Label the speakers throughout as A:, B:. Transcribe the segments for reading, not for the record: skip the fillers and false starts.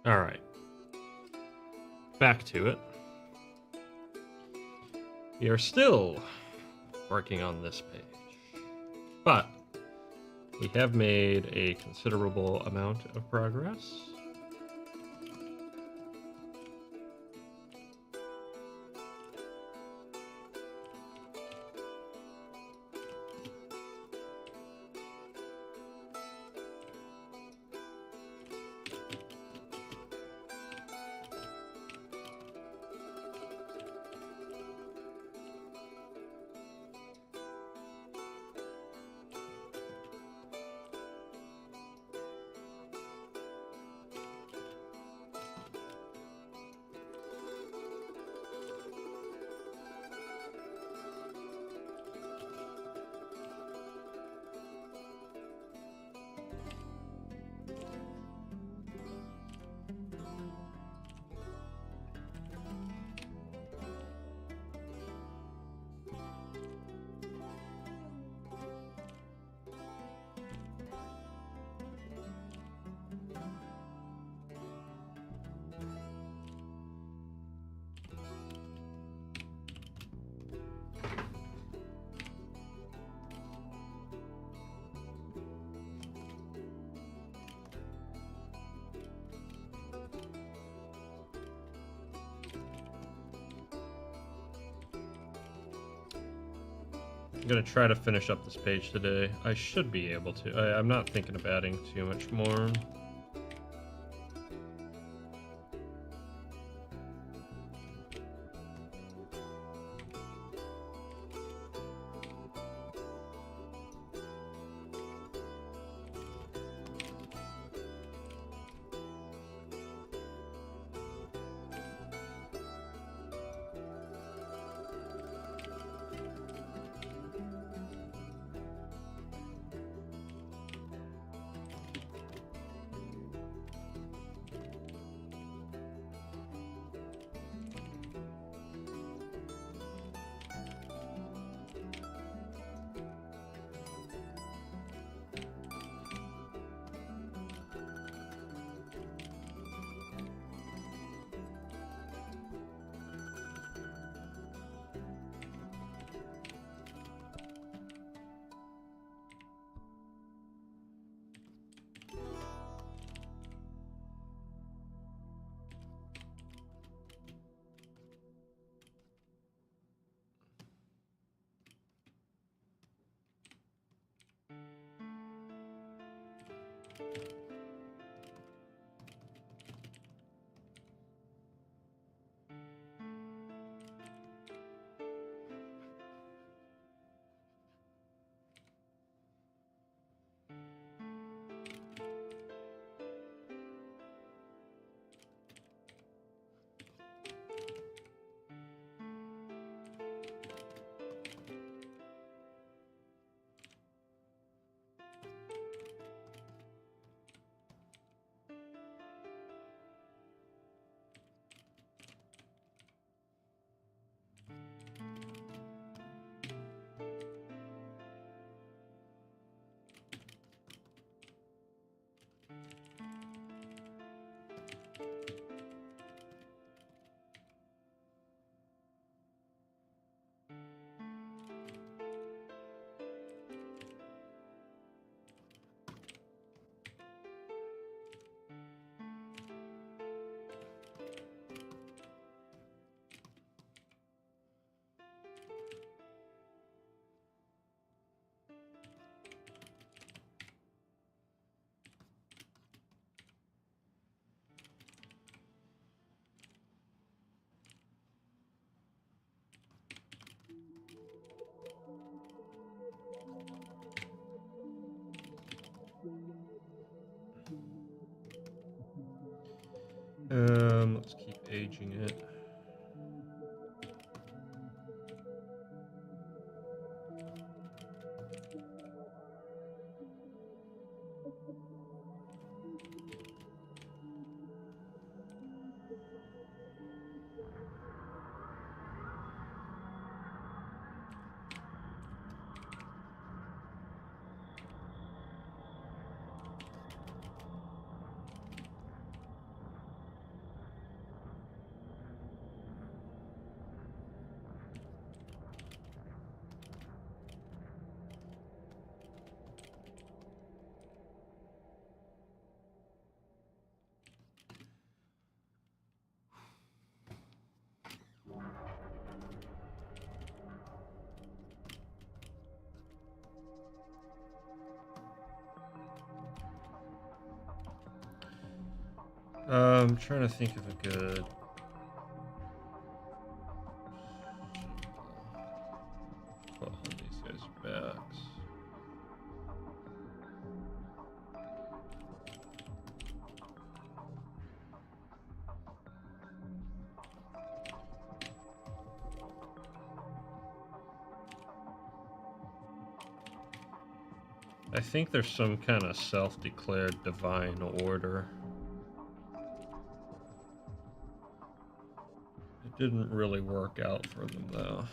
A: All right. Back to it. We are still working on this page, but we have made a considerable amount of progress. I'm gonna try to finish up this page today. I should be able to. I'm not thinking of adding too much more. Let's keep aging it. I'm trying to think of a good... Put on these guys' backs. I think there's some kind of self-declared divine order. It didn't really work out for them, though.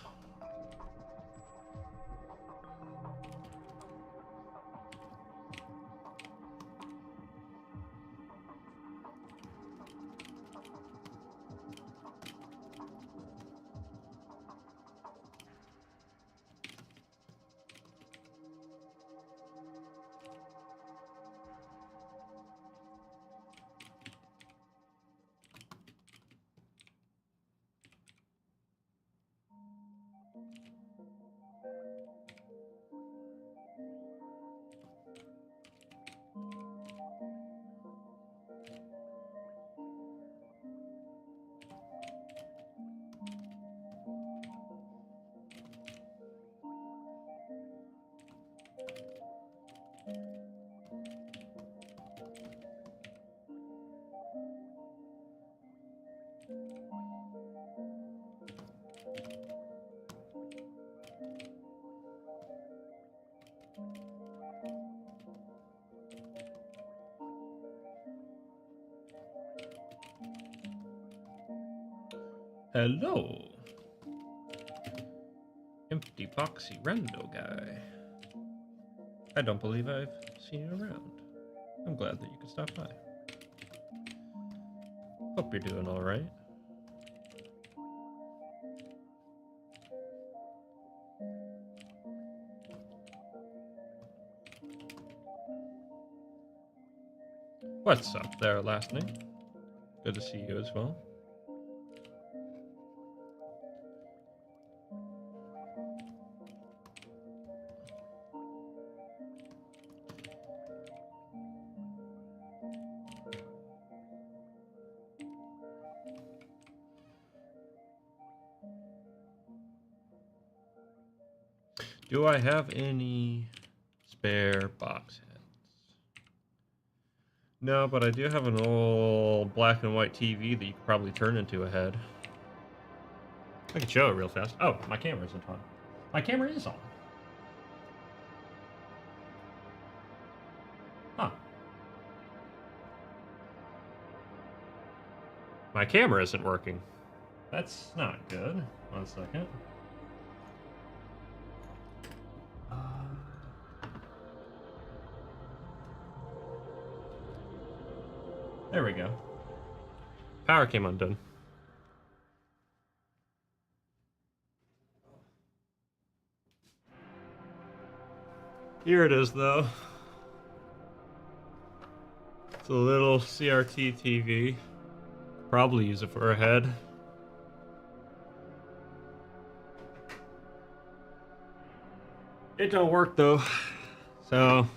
A: Hello. Empty boxy rando guy. I don't believe I've seen you around. I'm glad that you could stop by. Hope you're doing all right. What's up there, last name? Good to see you as well. Do I have any spare box heads? No, but I do have an old black and white TV that you could probably turn into a head. I can show it real fast. Oh, my camera isn't on. My camera is on. Huh. My camera isn't working. That's not good. 1 second. There we go. Power came undone. Here it is, though. It's a little CRT TV. Probably use it for a head. It don't work, though. So...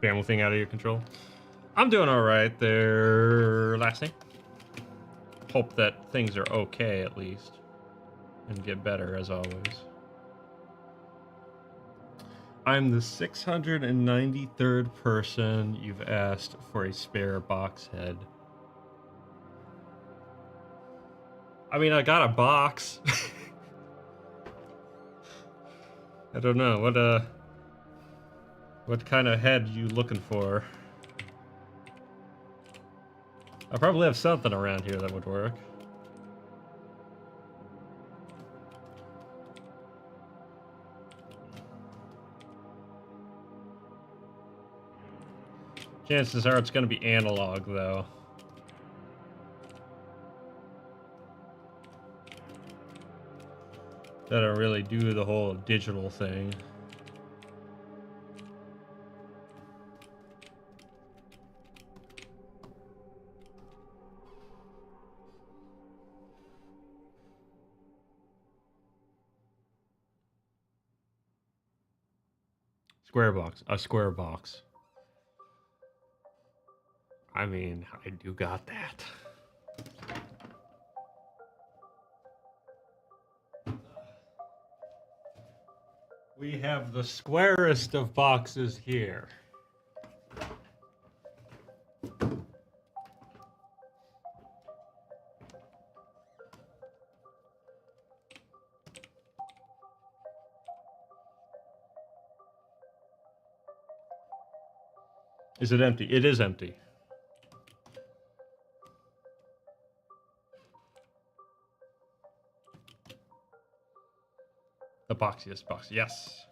A: family thing out of your control. I'm doing all right there, last name. Hope that things are okay at least, and get better as always. I'm the 693rd person you've asked for a spare box head. I mean, I got a box. I don't know what kind of head you looking for? I probably have something around here that would work. Chances are it's going to be analog, though. That don't really do the whole digital thing. Square box. A square box. I mean, I do got that. We have the squarest of boxes here. Is it empty? It is empty. The boxiest box, yes.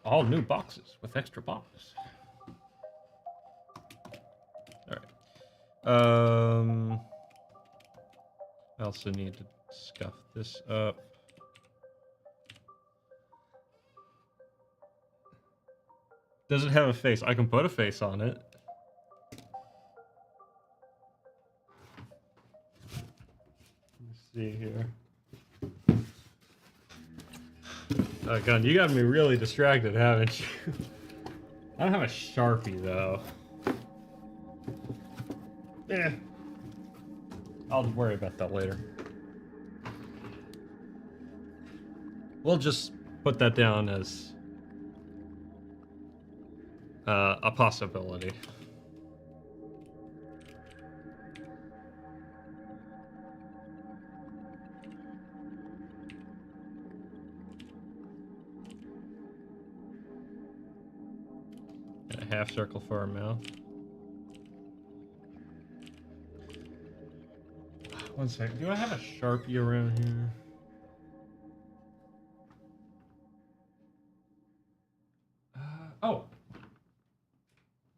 A: All new boxes with extra box. All right. I also need to scuff this up. Does it have a face? I can put a face on it. Let's see here. Oh, God, you got me really distracted, haven't you? I don't have a Sharpie, though. Eh. I'll worry about that later. We'll just put that down as a possibility. And a half circle for our mouth. One second. Do I have a Sharpie around here? Oh.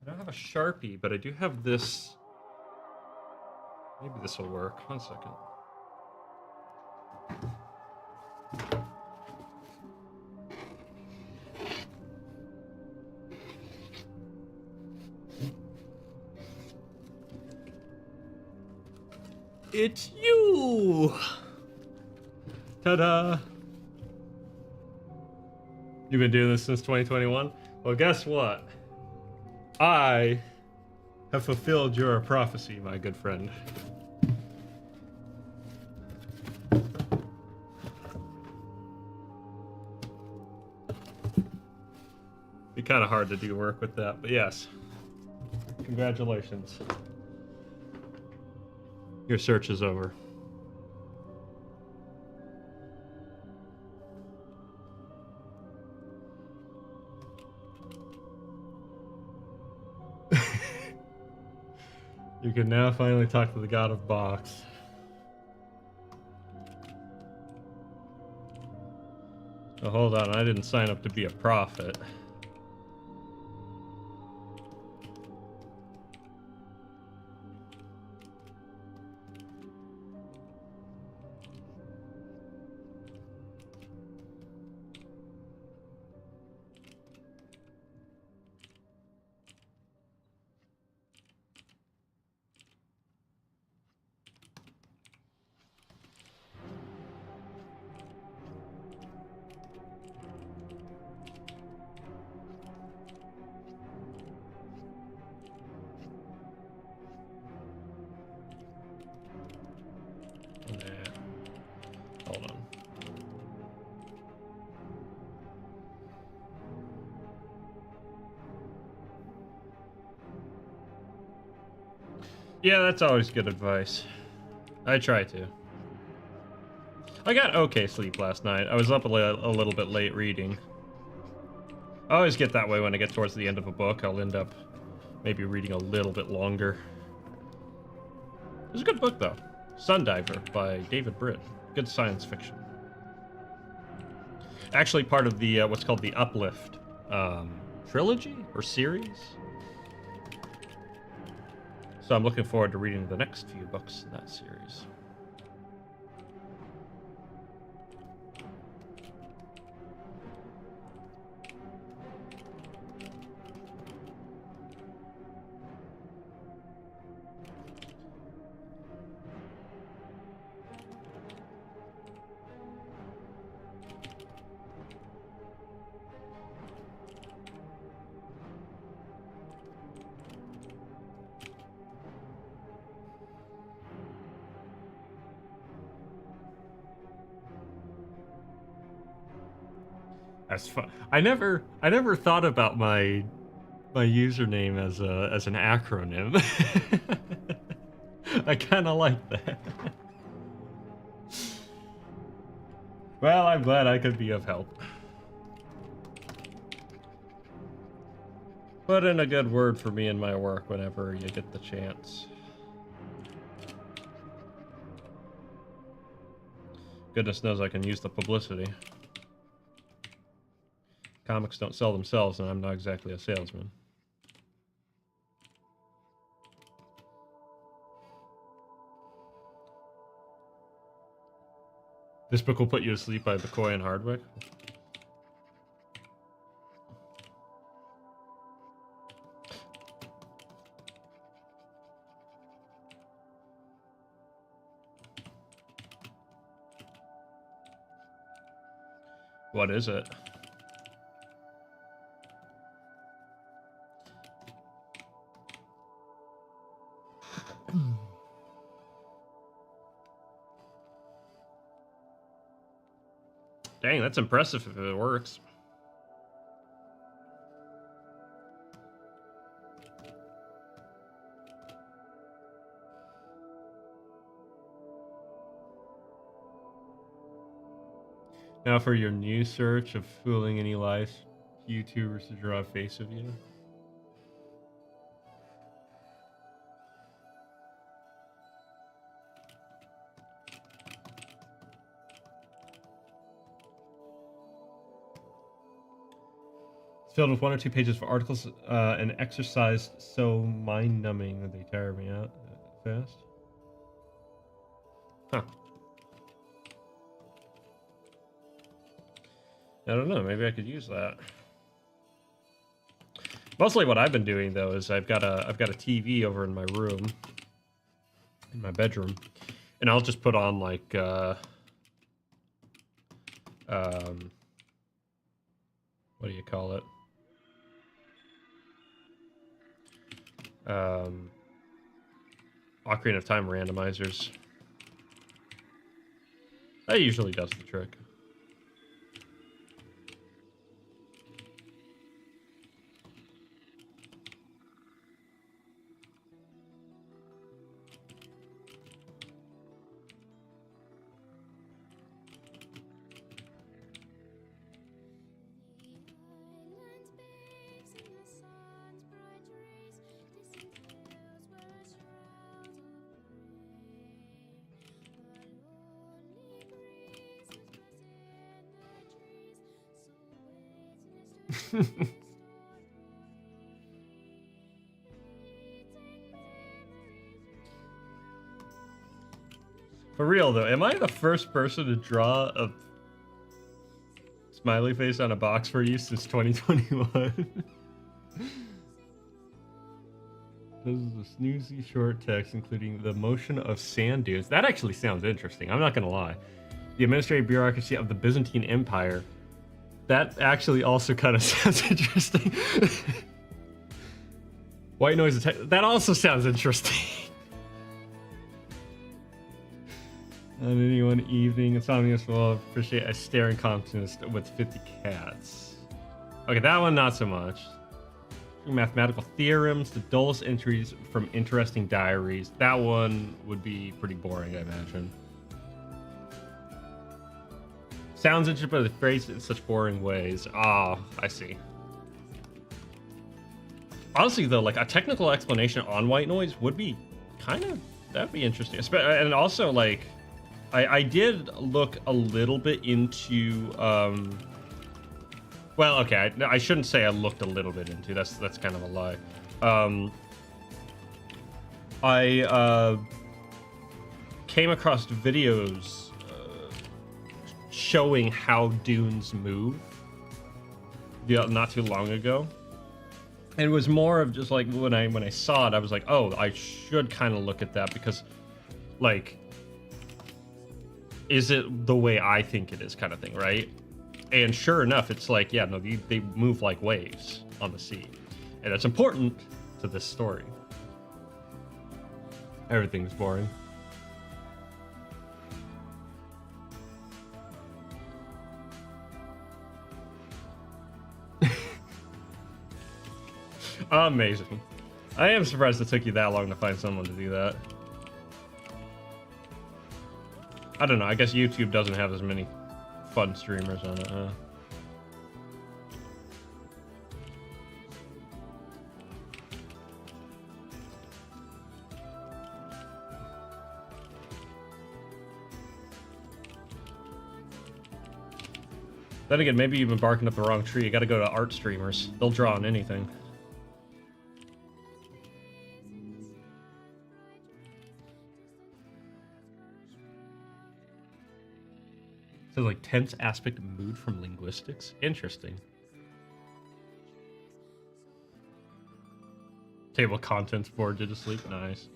A: I don't have a Sharpie, but I do have this. Maybe this will work. One second. It's you! Ta-da! You've been doing this since 2021? Well, guess what? I have fulfilled your prophecy, my good friend. Be kind of hard to do work with that, but yes. Congratulations. Your search is over. You can now finally talk to the god of box. Oh, hold on, I didn't sign up to be a prophet. Hold on. Yeah, that's always good advice. I try to. I got okay sleep last night. I was up a little bit late reading. I always get that way when I get towards the end of a book. I'll end up maybe reading a little bit longer. It was a good book, though. Sundiver by David Britt. Good science fiction. Actually part of the, what's called the Uplift trilogy or series. So I'm looking forward to reading the next few books in that series. That's fun. I never thought about my username as an acronym. I kind of like that. Well, I'm glad I could be of help. Put in a good word for me in my work whenever you get the chance. Goodness knows I can use the publicity. Comics don't sell themselves, and I'm not exactly a salesman. This book will put you to sleep by McCoy and Hardwick. What is it? Dang, that's impressive if it works. Now for your new search of fooling any lies YouTubers to draw a face of you. It's filled with 1 or 2 pages of articles and exercise so mind-numbing that they tire me out fast. Huh. I don't know, maybe I could use that. Mostly what I've been doing though is I've got a TV over in my room, in my bedroom, and I'll just put on like what do you call it? Ocarina of Time randomizers. That usually does the trick. For real though, am I the first person to draw a smiley face on a box for you since 2021? This is a snoozy short text including the motion of sand dunes. That actually sounds interesting, I'm not gonna lie. The administrative bureaucracy of the Byzantine Empire. That actually also kind of sounds interesting. White noise attack. That also sounds interesting. On any one evening, insomnious will appreciate a staring contest with 50 cats. Okay, that one not so much. Mathematical theorems, the dullest entries from interesting diaries. That one would be pretty boring, I imagine. Sounds interesting, but it's phrased in such boring ways. Ah, I see. Honestly, though, like a technical explanation on white noise would be kind of, that'd be interesting. And also, like, I did look a little bit into, well, okay, I shouldn't say I looked a little bit into. That's kind of a lie. I came across videos showing how dunes move not too long ago. And it was more of just like when I saw it, I was like, oh, I should kind of look at that because, like, is it the way I think it is, kind of thing, right? And sure enough, it's like, yeah, no, they move like waves on the sea, and it's important to this story. Everything's boring. Amazing. I am surprised it took you that long to find someone to do that. I don't know, I guess YouTube doesn't have as many fun streamers on it, huh? Then again, maybe you've been barking up the wrong tree. You gotta go to art streamers. They'll draw on anything. So like tense aspect of mood from linguistics. Interesting. Table of contents bored you to sleep. Nice.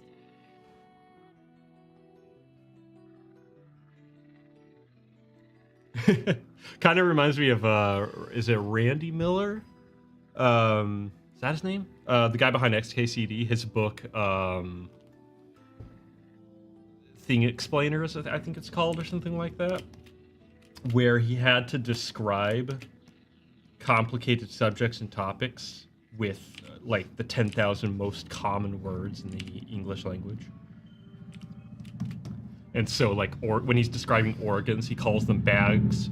A: Kind of reminds me of is it Randy Miller? Is that his name? The guy behind XKCD, his book Thing Explainers, I think it's called, or something like that, where he had to describe complicated subjects and topics with like the 10,000 most common words in the English language. And so, like, when he's describing organs, he calls them bags,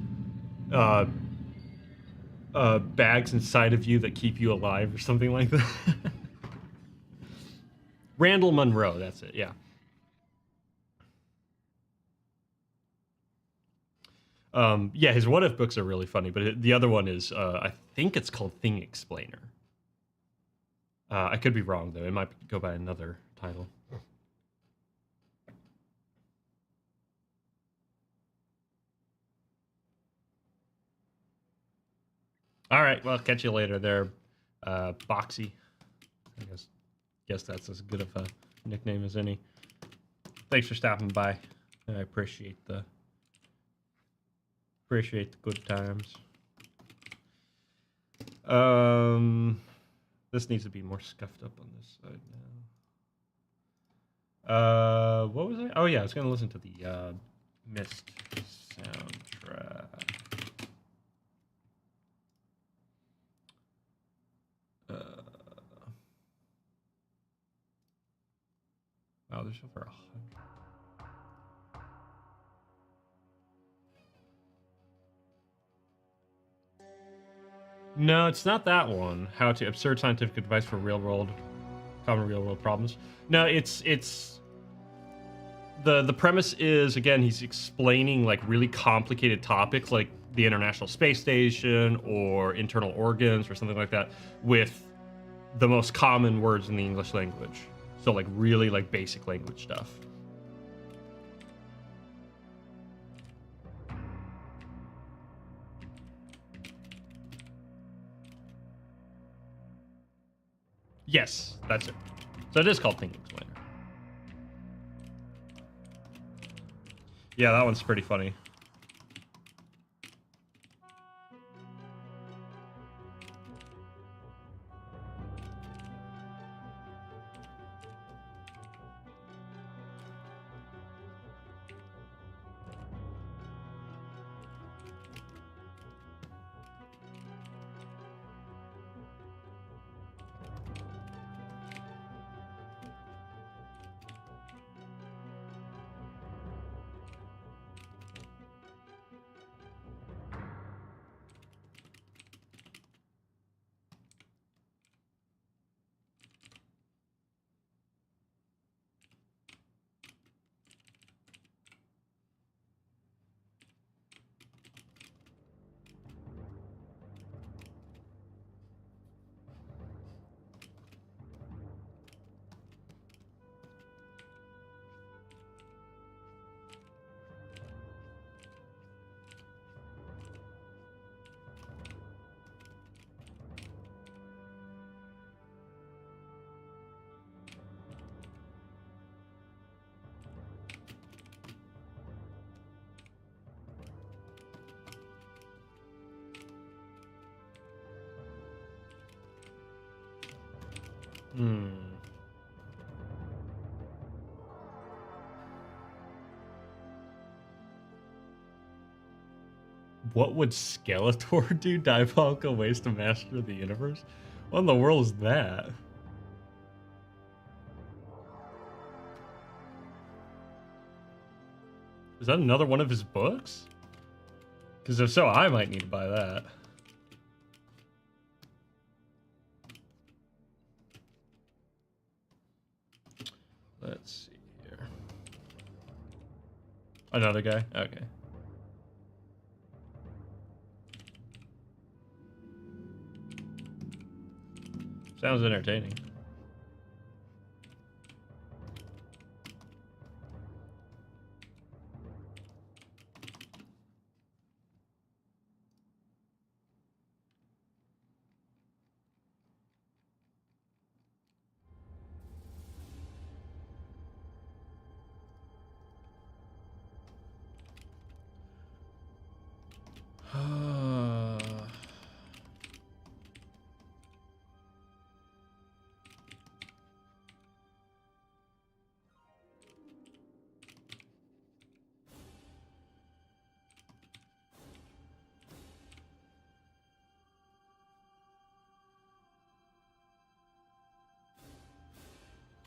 A: bags inside of you that keep you alive, or something like that. Randall Munroe, that's it, yeah. Yeah, his What If books are really funny, but the other one is, I think it's called Thing Explainer. I could be wrong, though. It might go by another title. All right, well, catch you later there, Boxy. I guess that's as good of a nickname as any. Thanks for stopping by. I appreciate the good times. This needs to be more scuffed up on this side now. What was I? Oh yeah, I was gonna listen to the Mist soundtrack. Wow, there's over 100. No, it's not that one. How to absurd scientific advice for common real world problems. No, it's the premise is, again, he's explaining like really complicated topics like the International Space Station or internal organs or something like that with the most common words in the English language. So like really like basic language stuff. Yes, that's it. So it is called Thing Explainer. Yeah, that one's pretty funny. What would Skeletor do? Diabolical ways to master the universe? What in the world is that? Is that another one of his books? Because if so, I might need to buy that. Let's see here. Another guy? Okay. Sounds entertaining.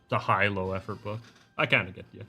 A: The high-low effort book. I kind of get you.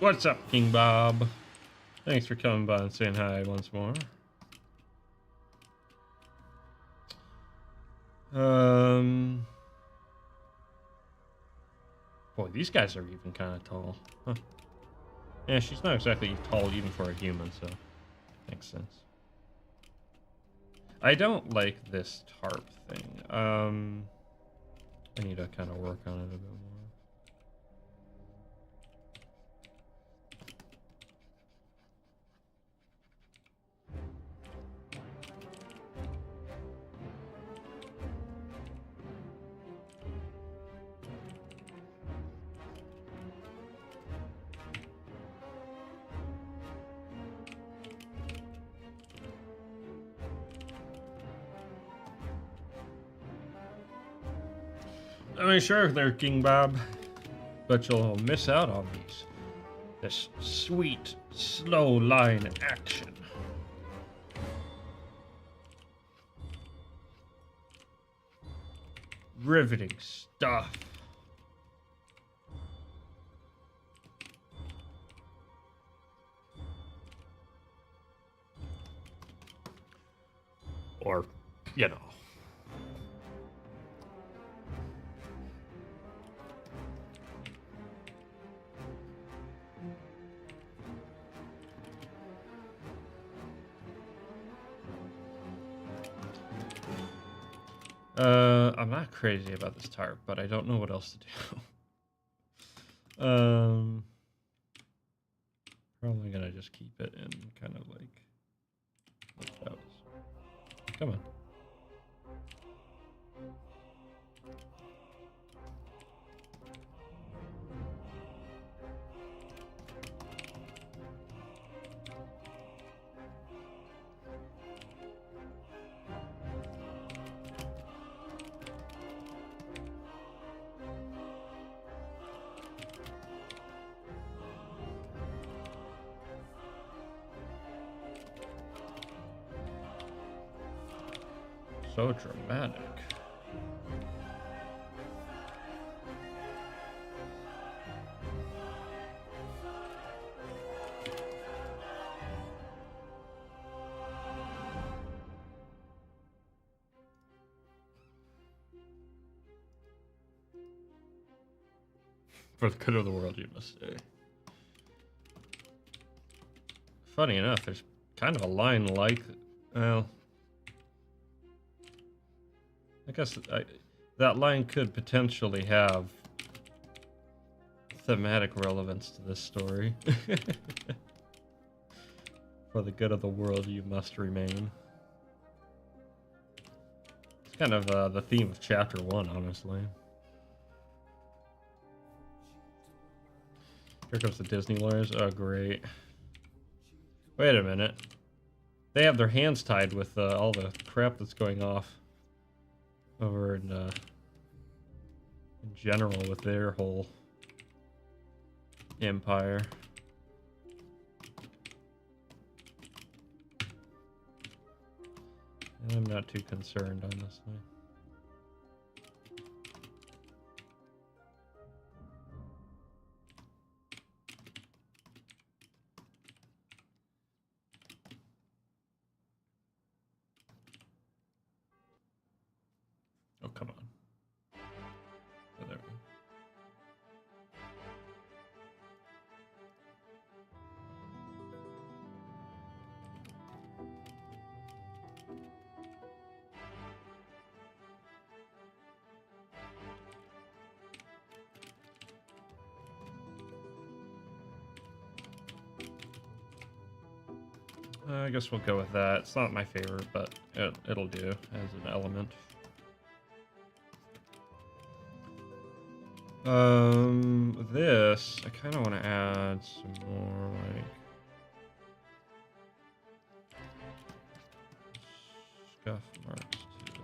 A: What's up, King Bob? Thanks for coming by and saying hi once more. Boy, these guys are even kind of tall. Huh. Yeah, she's not exactly tall even for a human, so makes sense. I don't like this tarp thing. I need to kind of work on it a bit more. I mean, sure, there, King Bob, but you'll miss out on this sweet, slow line action. Riveting stuff. Or, you know. I'm not crazy about this tarp, but I don't know what else to do. Probably gonna just keep it in kind of like that. Come on. So dramatic. For the good of the world, you must say. Funny enough, there's kind of a line like, well, I guess that line could potentially have thematic relevance to this story. For the good of the world, you must remain. Kind of the theme of chapter 1, honestly. Here comes the Disney lawyers. Oh, great. Wait a minute. They have their hands tied with all the crap that's going off over in general with their whole empire. I'm not too concerned, honestly. Oh, come on. Oh, there we go. I guess we'll go with that. It's not my favorite, but it'll do as an element. This, I kind of want to add some more, like, scuff marks to them.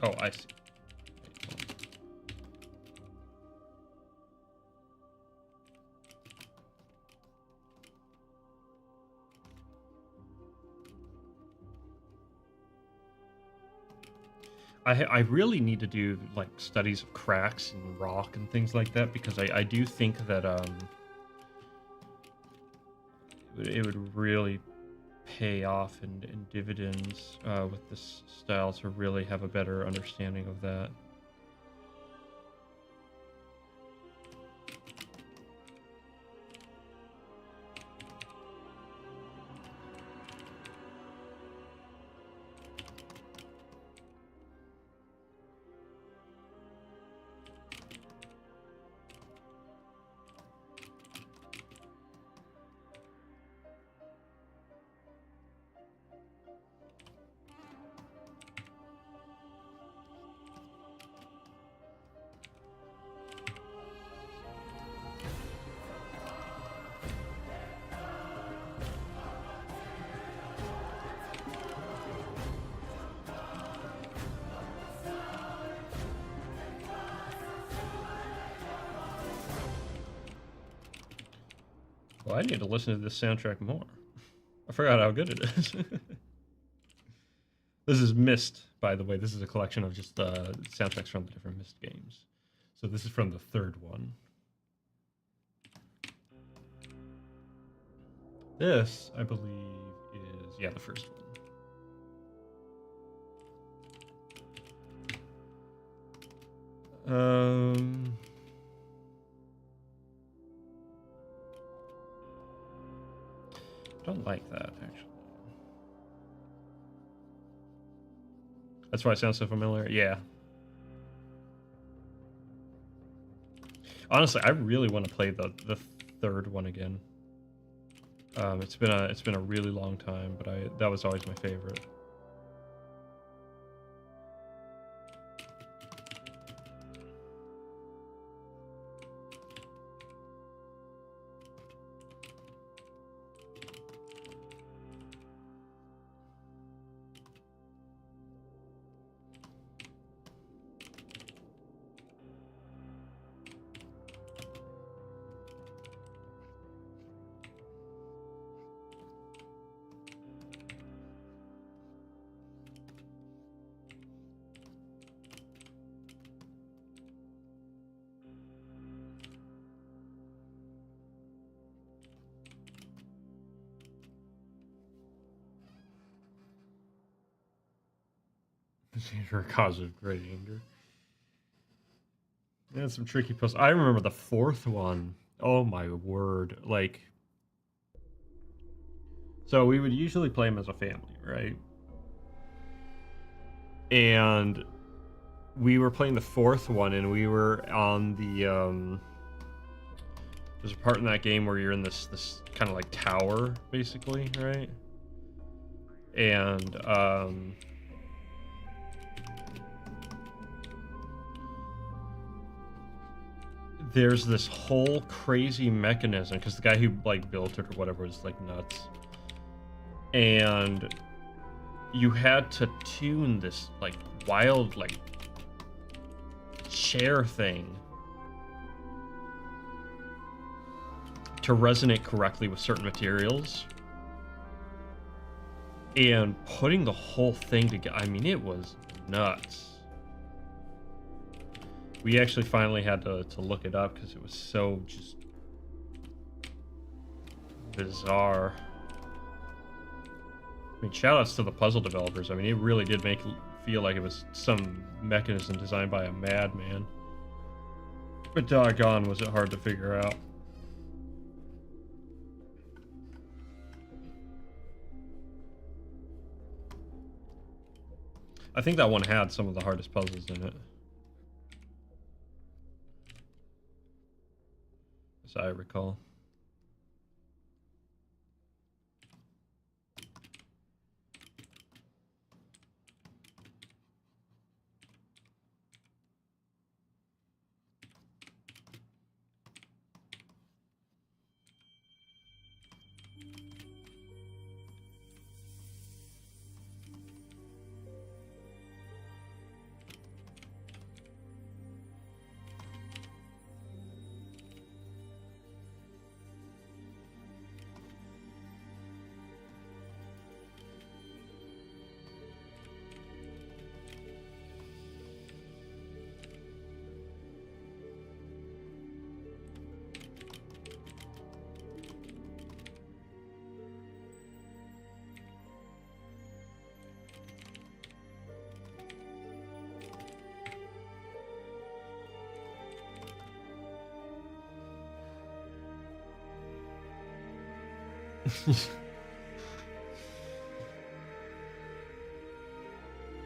A: Oh, I see. I really need to do like studies of cracks and rock and things like that, because I do think that it would really pay off in dividends with this style to really have a better understanding of that. Well, I need to listen to this soundtrack more. I forgot how good it is. This is Myst, by the way. This is a collection of just soundtracks from the different Myst games. So this is from the third one. This, I believe, is, yeah, the first one. I don't like that, actually. That's why it sounds so familiar. Yeah. Honestly, I really want to play the third one again. It's been a really long time, but that was always my favorite. For a cause of great anger. Yeah, some tricky puzzles. I remember the fourth one. Oh my word! Like, so we would usually play them as a family, right? And we were playing the fourth one, and we were on the there's a part in that game where you're in this kind of like tower, basically, right? And there's this whole crazy mechanism, because the guy who like built it or whatever was like nuts, and you had to tune this like wild like chair thing to resonate correctly with certain materials, and putting the whole thing together, I mean, it was nuts. We actually finally had to look it up because it was so just bizarre. I mean, shoutouts to the puzzle developers. I mean, it really did make it feel like it was some mechanism designed by a madman. But doggone, was it hard to figure out. I think that one had some of the hardest puzzles in it, as I recall.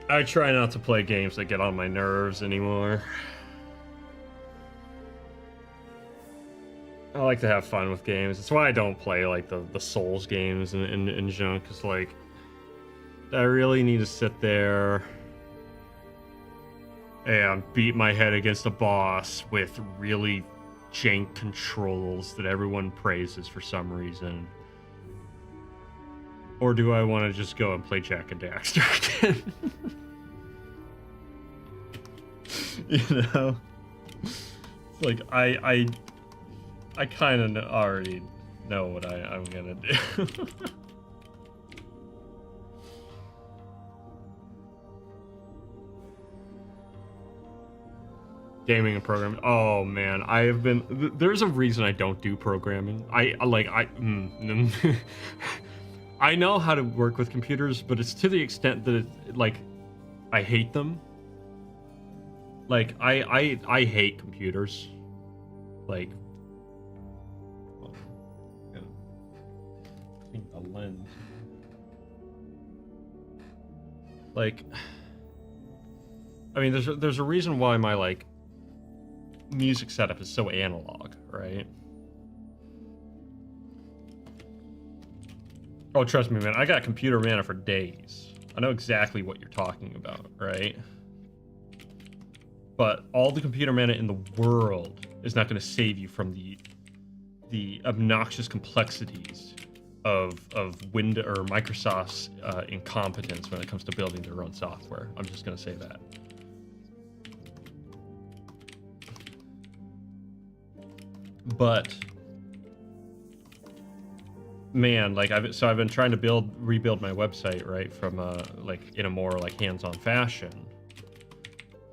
A: I try not to play games that get on my nerves anymore. I like to have fun with games. That's why I don't play like the Souls games and junk. Cause like I really need to sit there and beat my head against a boss with really jank controls that everyone praises for some reason. Or do I want to just go and play Jack and Daxter again? You know? It's like, I kind of already know what I'm gonna do. Gaming and programming. Oh man, I have been. There's a reason I don't do programming. I I know how to work with computers, but it's to the extent that like I hate them. Like I hate computers. Like, I think the lens. Like, I mean, there's a reason why my like music setup is so analog, right? Oh, trust me, man. I got computer mana for days. I know exactly what you're talking about, right? But all the computer mana in the world is not going to save you from the obnoxious complexities of Windows or Microsoft's incompetence when it comes to building their own software. I'm just going to say that. But man, like I've been trying to rebuild my website, right, from like in a more like hands-on fashion,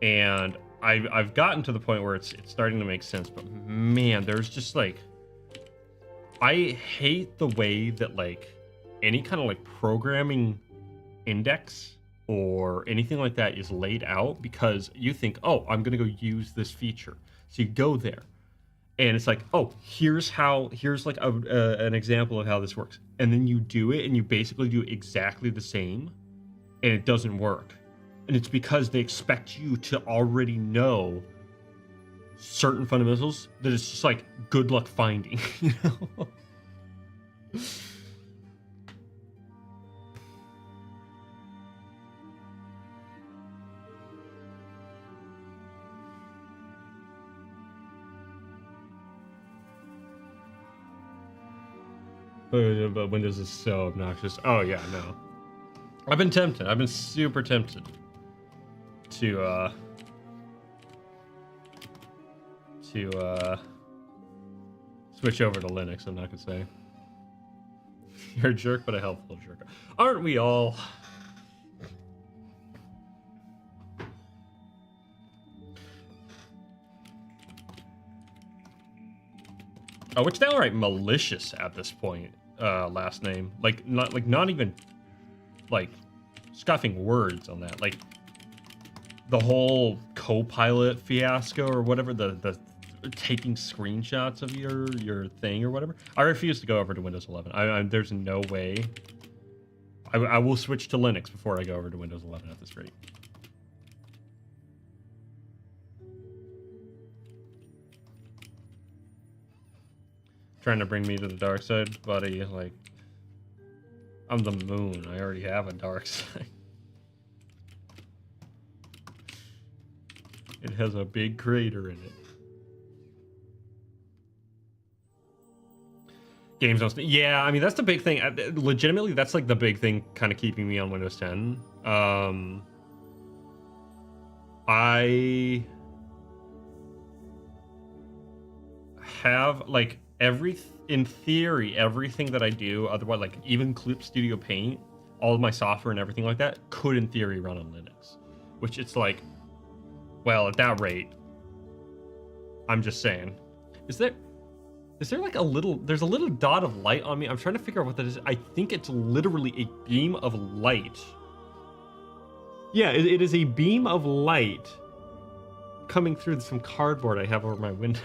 A: and I've gotten to the point where it's starting to make sense. But man, there's just like, I hate the way that like any kind of like programming index or anything like that is laid out, because you think, oh, I'm gonna go use this feature, so you go there. And it's like, oh, here's like an example of how this works. And then you do it, and you basically do exactly the same, and it doesn't work. And it's because they expect you to already know certain fundamentals that it's just like, good luck finding, you know? But Windows is so obnoxious. Oh yeah, no. I've been tempted. I've been super tempted to switch over to Linux. I'm not gonna say. You're a jerk, but a helpful jerk. Aren't we all? Oh, it's downright malicious at this point. Last name, like not even like scuffing words on that. Like the whole Copilot fiasco or whatever, the taking screenshots of your thing or whatever. I refuse to go over to Windows 11. There's no way. I will switch to Linux before I go over to Windows 11 at this rate. Trying to bring me to the dark side, buddy. Like, I'm the moon. I already have a dark side. It has a big crater in it. Games on Steam. Yeah, I mean, that's the big thing. Legitimately, that's like the big thing kind of keeping me on Windows 10. I have like in theory, everything that I do, otherwise, like even Clip Studio Paint, all of my software and everything like that could in theory run on Linux, which it's like, well, at that rate, I'm just saying. Is there like there's a little dot of light on me? I'm trying to figure out what that is. I think it's literally a beam of light. Yeah, it is a beam of light coming through some cardboard I have over my window.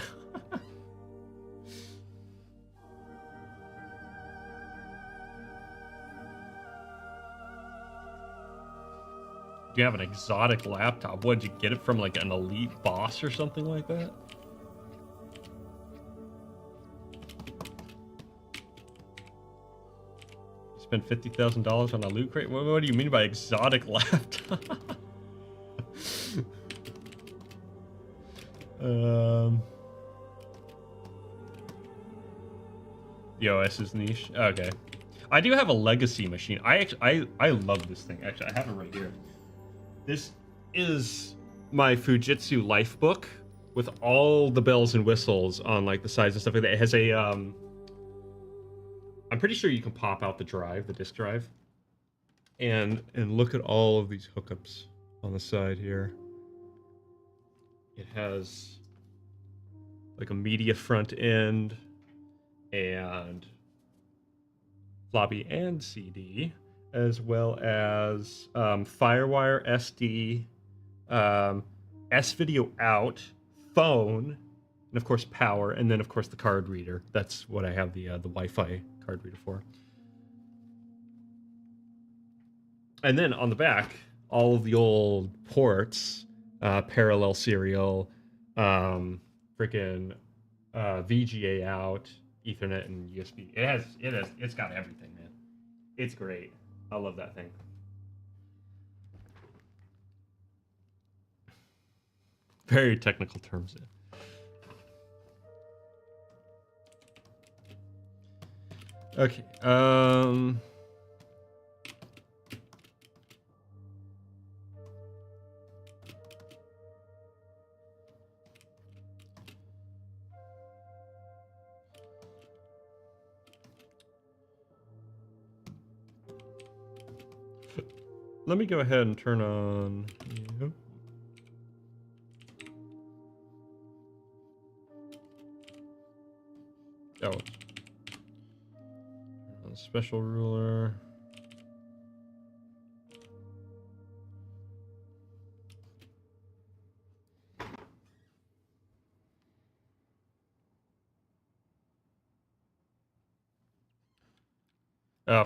A: Do you have an exotic laptop? What, did you get it from like an elite boss or something like that? You spent $50,000 on a loot crate? What do you mean by exotic laptop? The OS is niche. Okay. I do have a legacy machine. I love this thing. Actually, I have it right here. This is my Fujitsu Life book with all the bells and whistles on like the sides and stuff like that. It has a I'm pretty sure you can pop out the drive, the disk drive. And look at all of these hookups on the side here. It has like a media front end and floppy and CD, as well as Firewire, SD, S-Video out, phone, and of course power, and then of course the card reader. That's what I have the Wi-Fi card reader for. And then on the back, all of the old ports, parallel serial, freaking VGA out, Ethernet, and USB. It's got everything, man. It's great. I love that thing. Very technical terms. Okay. Let me go ahead and turn on. Oh, special ruler.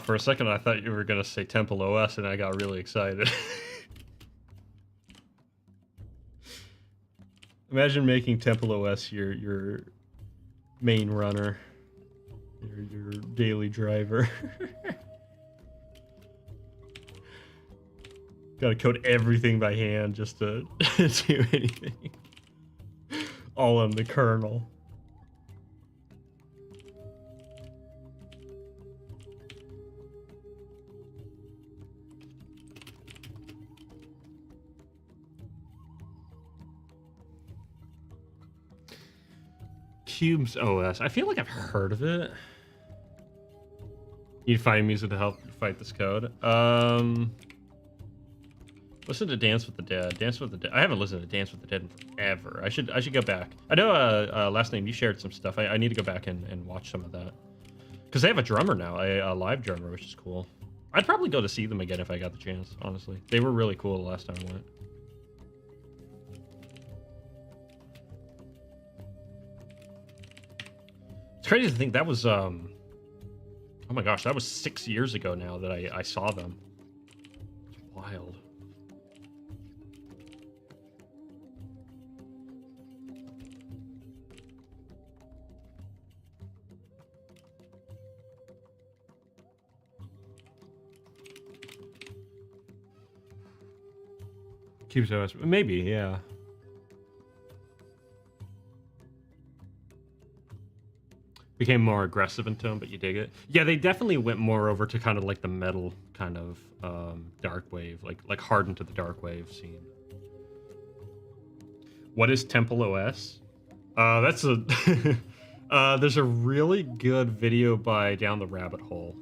A: For a second, I thought you were gonna say Temple OS, and I got really excited. Imagine making Temple OS your main runner, your daily driver. Gotta code everything by hand just to do anything. All on the kernel. Cubes OS. I feel like I've heard of it. You find music to help fight this code. Listen to Dance with the Dead. Dance with the Dead. I haven't listened to Dance with the Dead in forever. I should go back. I know last name you shared some stuff. I need to go back and watch some of that. Because they have a drummer now, a live drummer, which is cool. I'd probably go to see them again if I got the chance, honestly. They were really cool the last time I went. It's crazy to think that was, oh my gosh, that was 6 years ago now that I saw them. It's wild. Keeps OS, maybe, yeah. Became more aggressive in tone, but you dig it. Yeah, they definitely went more over to kind of like the metal kind of dark wave, like hardened to the dark wave scene. What is Temple OS? That's a there's a really good video by Down the Rabbit Hole.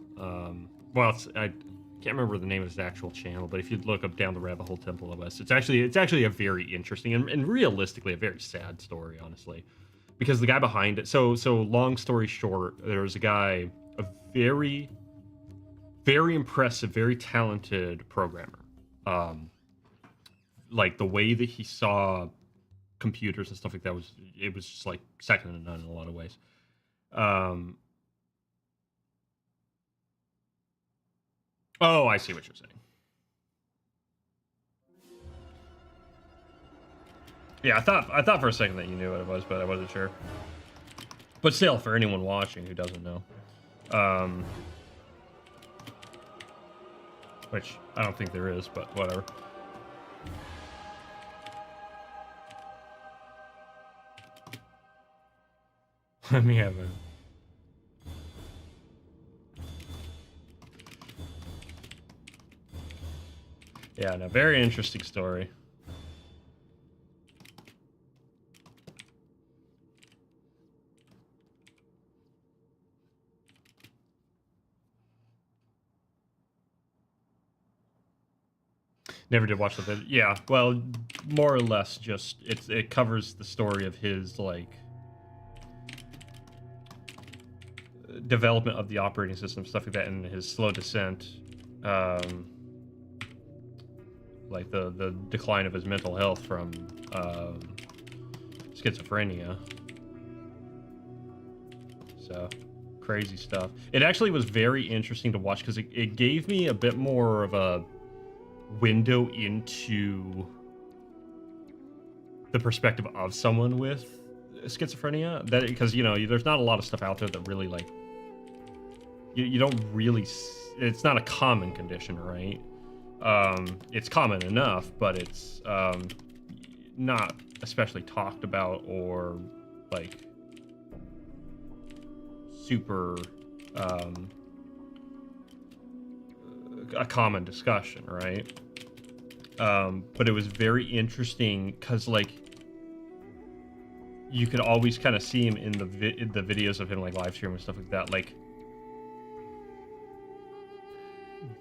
A: Well, I can't remember the name of his actual channel, but if you look up Down the Rabbit Hole Temple OS, it's actually a very interesting and realistically a very sad story, honestly. Because the guy behind it, so long story short, there was a guy, a very, very impressive, very talented programmer. Like the way that he saw computers and stuff like that was just like second to none in a lot of ways. Oh, I see what you're saying. Yeah, I thought for a second that you knew what it was, but I wasn't sure. But still, for anyone watching who doesn't know, which I don't think there is, but whatever. Let me have a. Yeah, no, very interesting story. Never did watch the video. Yeah, well, more or less, just it covers the story of his like development of the operating system, stuff like that, and his slow descent, like the decline of his mental health from schizophrenia. So crazy stuff. It actually was very interesting to watch because it gave me a bit more of a window into the perspective of someone with schizophrenia, that because you know there's not a lot of stuff out there that really like you don't really it's not a common condition, right? It's common enough, but it's not especially talked about or like super a common discussion, right? But it was very interesting because like you could always kind of see him in the videos of him like live stream and stuff like that. Like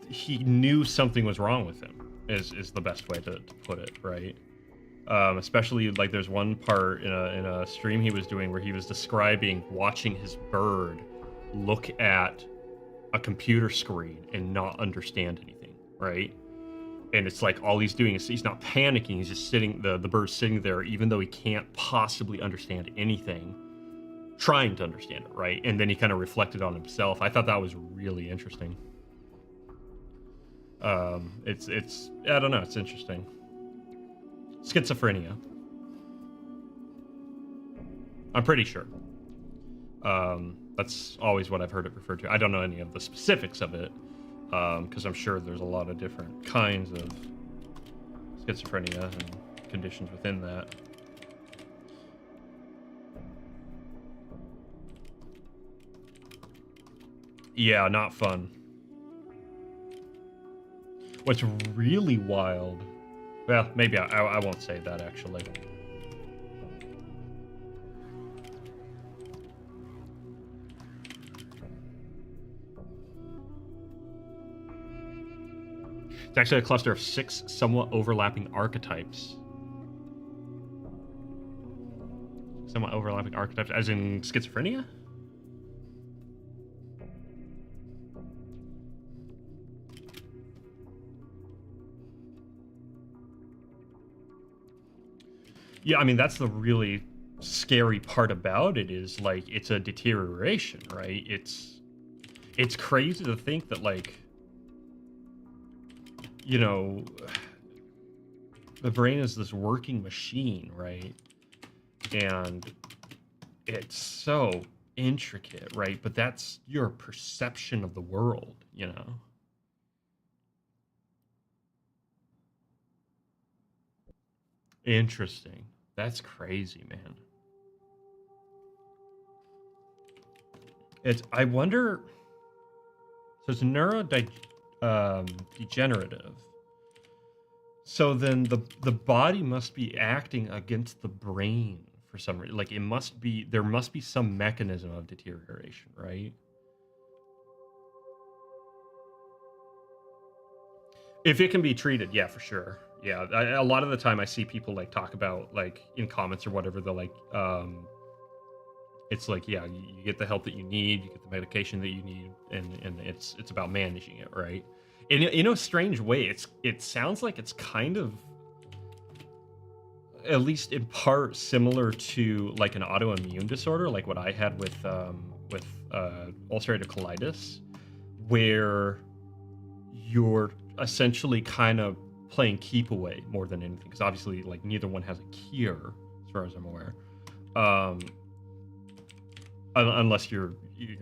A: he knew something was wrong with him is the best way to put it, right? Especially like there's one part in a stream he was doing where he was describing watching his bird look at a computer screen and not understand anything, right? And it's like all he's doing is he's not panicking, he's just sitting, the bird's sitting there even though he can't possibly understand anything, trying to understand it, right? And then he kind of reflected on himself. I thought that was really interesting. It's I don't know, it's interesting. Schizophrenia, I'm pretty sure. That's always what I've heard it referred to. I don't know any of the specifics of it, because I'm sure there's a lot of different kinds of schizophrenia and conditions within that. Yeah, not fun. What's really wild... Well, maybe I won't say that, actually. It's actually a cluster of 6 somewhat overlapping archetypes. Somewhat overlapping archetypes, as in schizophrenia? Yeah, I mean, that's the really scary part about it is, like, it's a deterioration, right? It's crazy to think that, like, you know, the brain is this working machine, right? And it's so intricate, right? But that's your perception of the world, you know? Interesting. That's crazy, man. I wonder, so it's degenerative. So then the body must be acting against the brain for some reason. Like there must be some mechanism of deterioration, right? If it can be treated, yeah, for sure. Yeah, a lot of the time I see people like talk about like in comments or whatever, they're like, it's like, yeah, you get the help that you need, you get the medication that you need, and it's about managing it, right? In a strange way, it sounds like it's kind of, at least in part, similar to like an autoimmune disorder, like what I had with ulcerative colitis, where you're essentially kind of playing keep away more than anything, because obviously, like, neither one has a cure, as far as I'm aware. Unless you're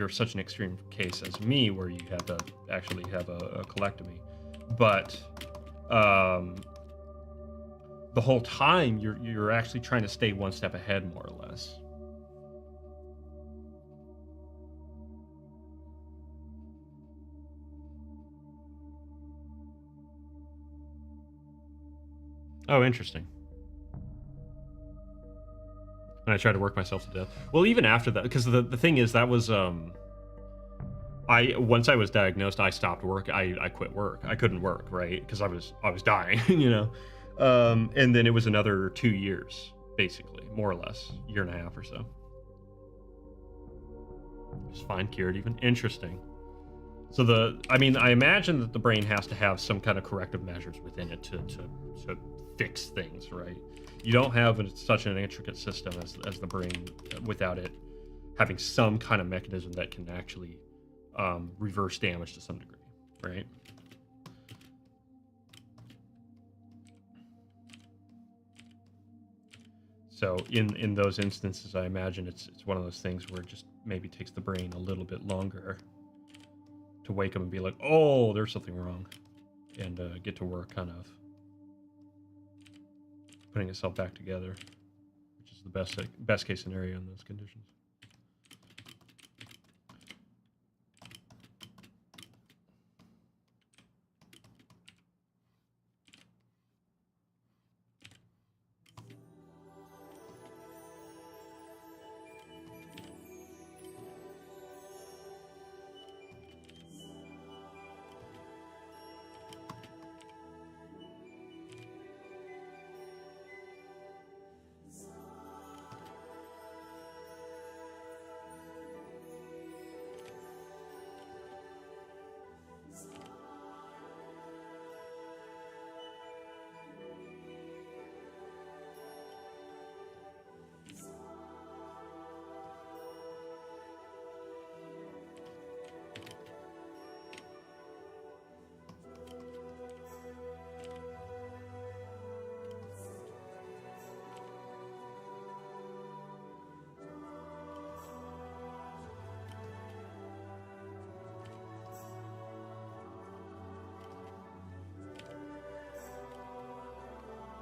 A: such an extreme case as me, where you had to actually have a colectomy. But the whole time you're actually trying to stay one step ahead, more or less. Oh, interesting. And I tried to work myself to death. Well, even after that, because the thing is, that was once I was diagnosed, I stopped work. I quit work. I couldn't work, right? Because I was dying, you know. And then it was another 2 years, basically, more or less, year and a half or so. Just fine, cured even. Interesting. So I mean, I imagine that the brain has to have some kind of corrective measures within it to fix things, right? You don't have such an intricate system as the brain without it having some kind of mechanism that can actually reverse damage to some degree, right? So in those instances, I imagine it's one of those things where it just maybe takes the brain a little bit longer to wake up and be like, oh, there's something wrong, and get to work kind of putting itself back together, which is the best case scenario in those conditions.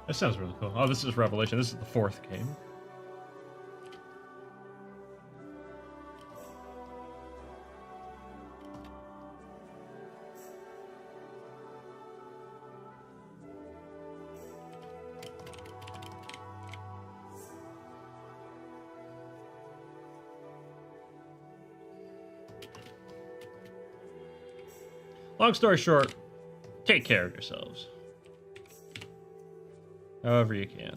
A: That sounds really cool. Oh, this is Revelation. This is the 4th game. Long story short, take care of yourselves. However you can.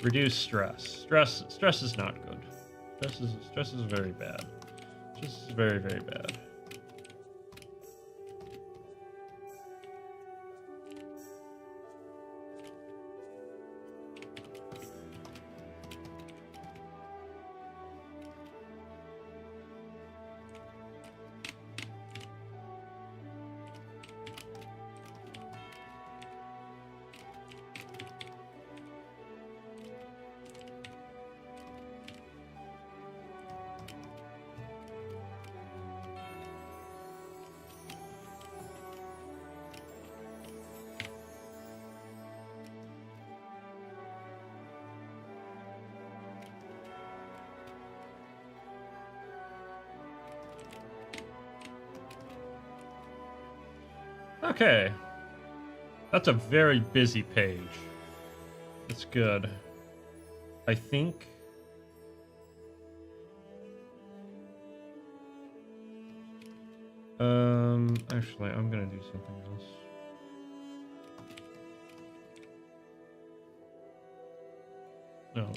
A: Reduce stress. Stress is not good. Stress is very bad. Stress is very, very bad. Okay. That's a very busy page. That's good. I think... Actually, I'm gonna do something else. No.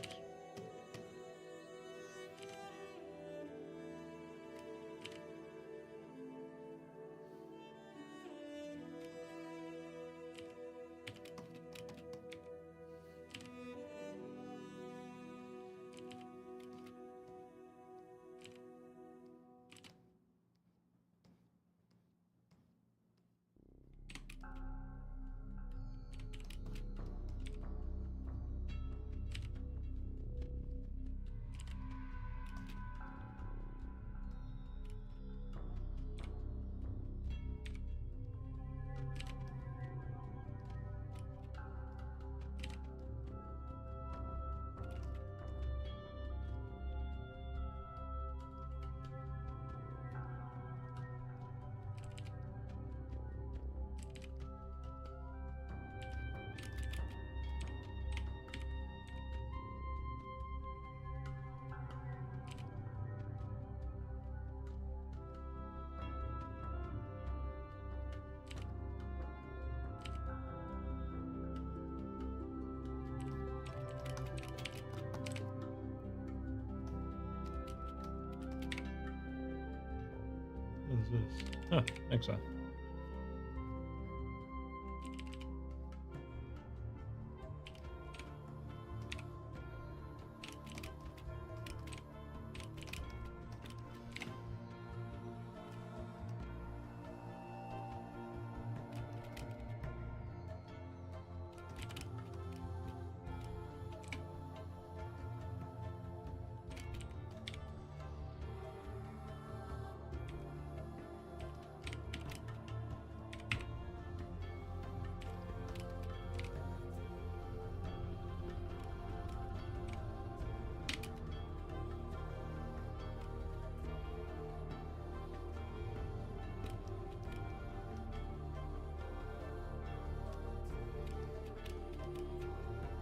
A: is this? Huh, exile.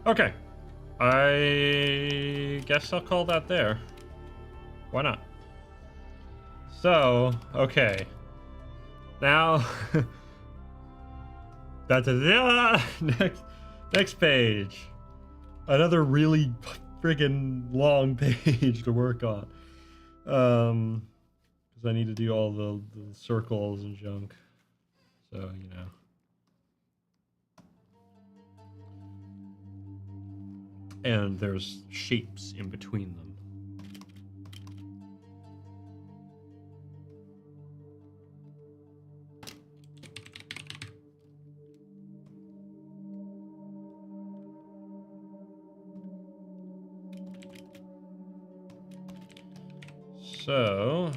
A: Okay. I guess I'll call that there. Why not? So, okay. Now, that's next page. Another really friggin' long page to work on. Because I need to do all the circles and junk. So, you know. And there's shapes in between them. So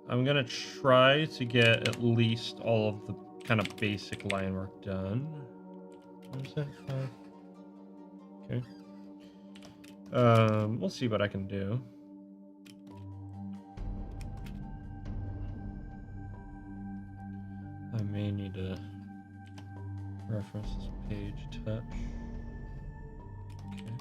A: I'm gonna try to get at least all of the kind of basic line work done. What is that? 5. Okay. We'll see what I can do. I may need to reference this page touch. Okay.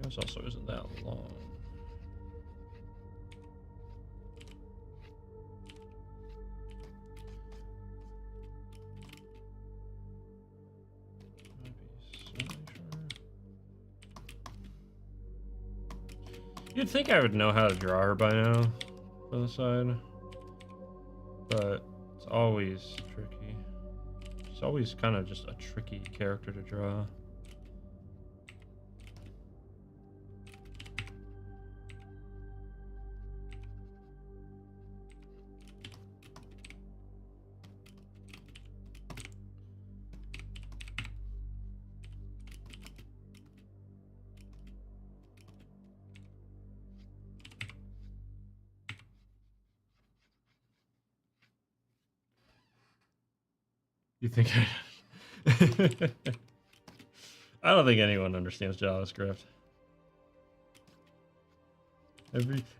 A: This also isn't that long. You'd think I would know how to draw her by now for the side, but it's always tricky. She's always kind of just a tricky character to draw. You think I... I don't think anyone understands JavaScript.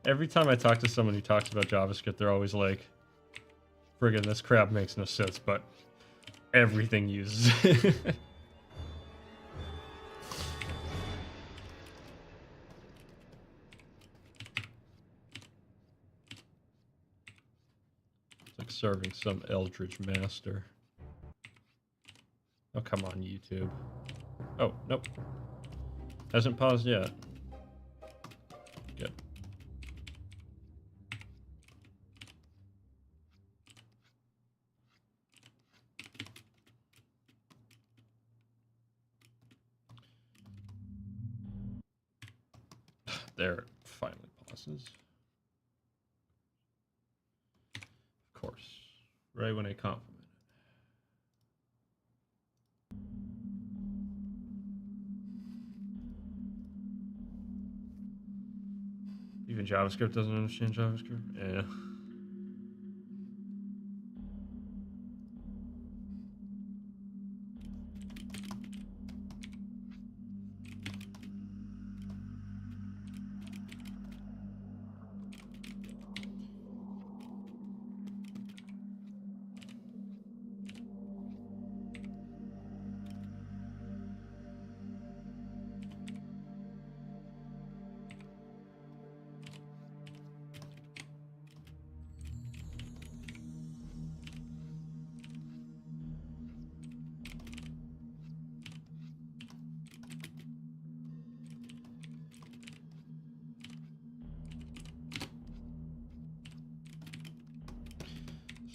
A: Every time I talk to someone who talks about JavaScript, they're always like, friggin' this crap makes no sense, but everything uses it. It's like serving some eldritch master. Oh, come on, YouTube. Oh, nope. Hasn't paused yet. Good. There it finally pauses. Of course. Right when I compliment it. Even JavaScript doesn't understand JavaScript? Yeah.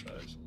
A: Size.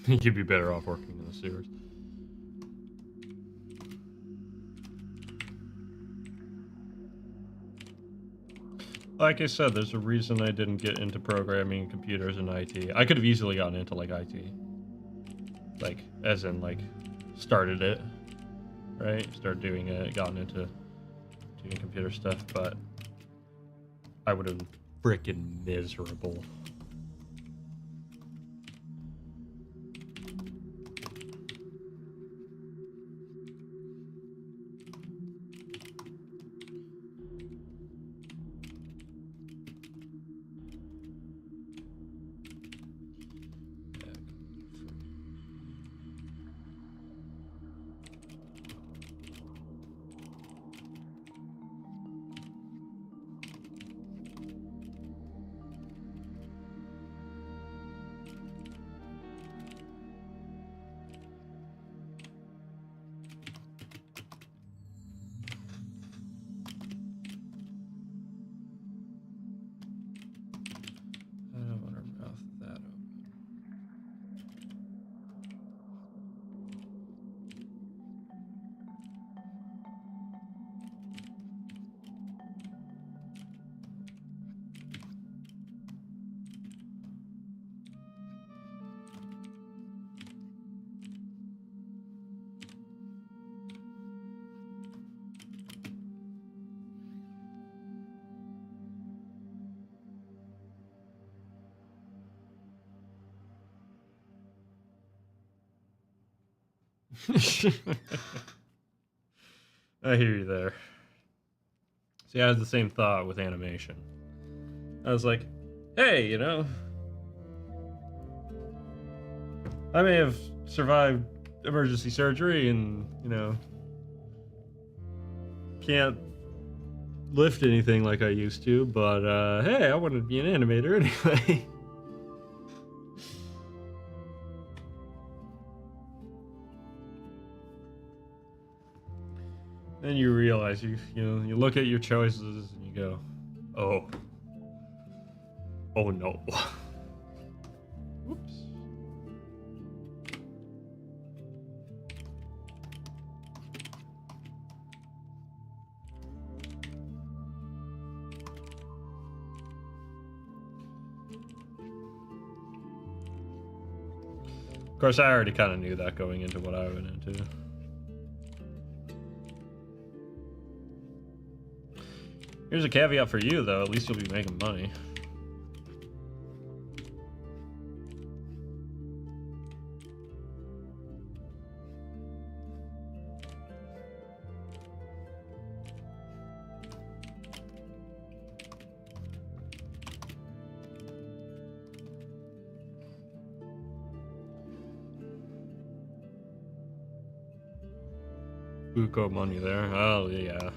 A: You'd be better off working in the sewers. Like I said, there's a reason I didn't get into programming, computers, and IT. I could have easily gotten into, like, IT. Like, as in, like, started it, right? Started doing it, gotten into doing computer stuff, but I would have been frickin' miserable. I hear you there. See, I had the same thought with animation. I was like, hey, you know, I may have survived emergency surgery and, you know, can't lift anything like I used to, but hey, I want to be an animator anyway. Then you realize you look at your choices and you go, oh no. Whoops. Of course, I already kind of knew that going into what I went into. Here's a caveat for you, though. At least you'll be making money. Buko money there. Oh, yeah.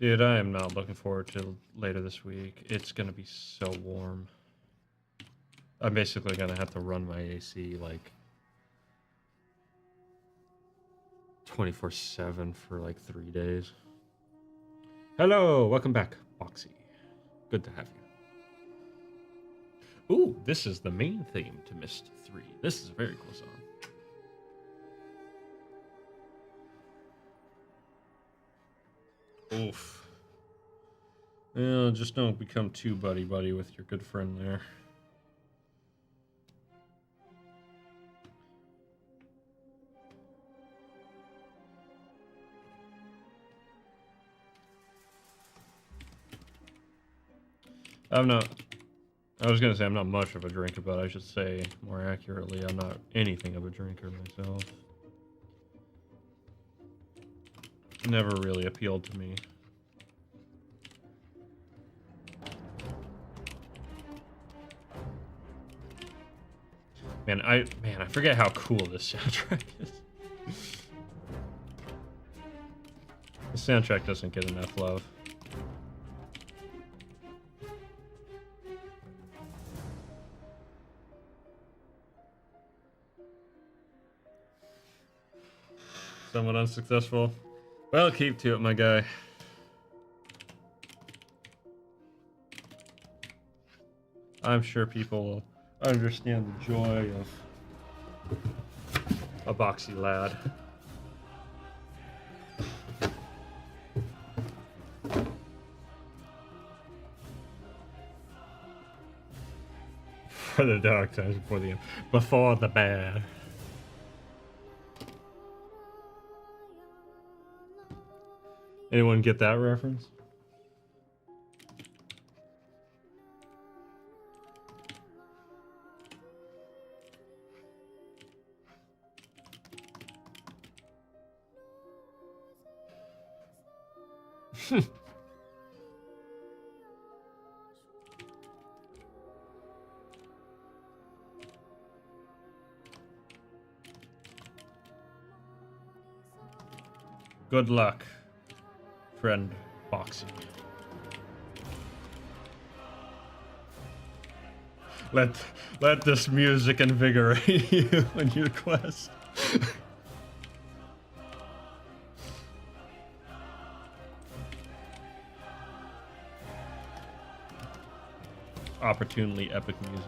A: Dude, I am not looking forward to later this week. It's gonna be so warm. I'm basically gonna have to run my AC like 24/7 for like 3 days. Hello, welcome back, Boxy. Good to have you. Ooh, this is the main theme to Myst 3. This is a very cool song. Oof. Well, just don't become too buddy-buddy with your good friend there. I was gonna say I'm not much of a drinker, but I should say more accurately, I'm not anything of a drinker myself. It never really appealed to me. Man, I forget how cool this soundtrack is. The soundtrack doesn't get enough love. Somewhat unsuccessful. Well, keep to it, my guy. I'm sure people will understand the joy of a boxy lad. For the dark times before the bad. Anyone get that reference? Good luck, friend Foxy. Let this music invigorate you on your quest. Opportunely epic music.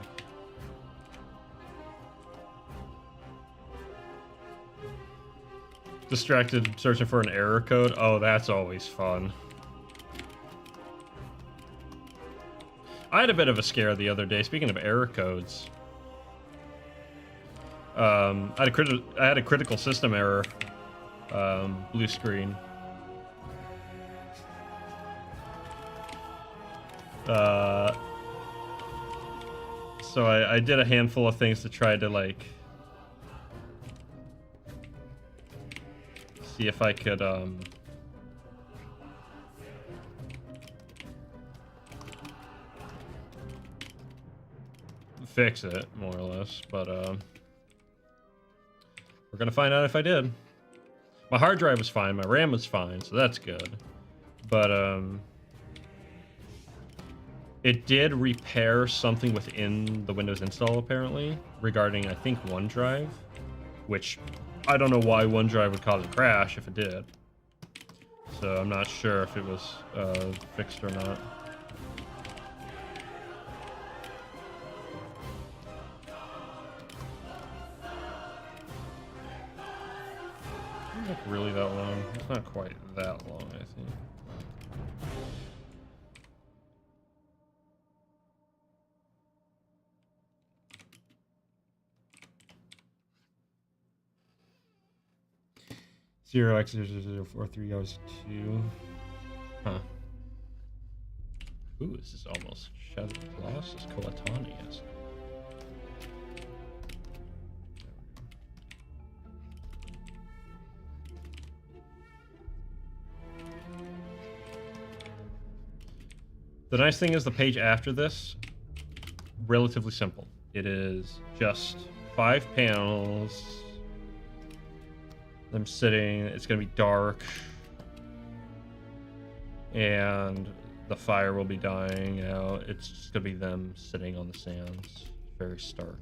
A: Distracted searching for an error code. Oh, that's always fun. I had a bit of a scare the other day. Speaking of error codes, I had a critical system error. Blue screen. So I did a handful of things to try to like see if I could fix it, more or less, but we're gonna find out if I did. My hard drive was fine, my RAM was fine, so that's good. But it did repair something within the Windows install, apparently, regarding, I think, OneDrive, which I don't know why OneDrive would cause a crash if it did. So I'm not sure if it was fixed or not. Doesn't look really that long. It's not quite that long, I think. Zero x 004 hours 2. Huh. Ooh, this is almost Shadow Colossus Coatani-esque. The nice thing is the page after this, relatively simple. It is just 5 panels. Them sitting, it's gonna be dark. And the fire will be dying out. It's just gonna be them sitting on the sands. Very stark.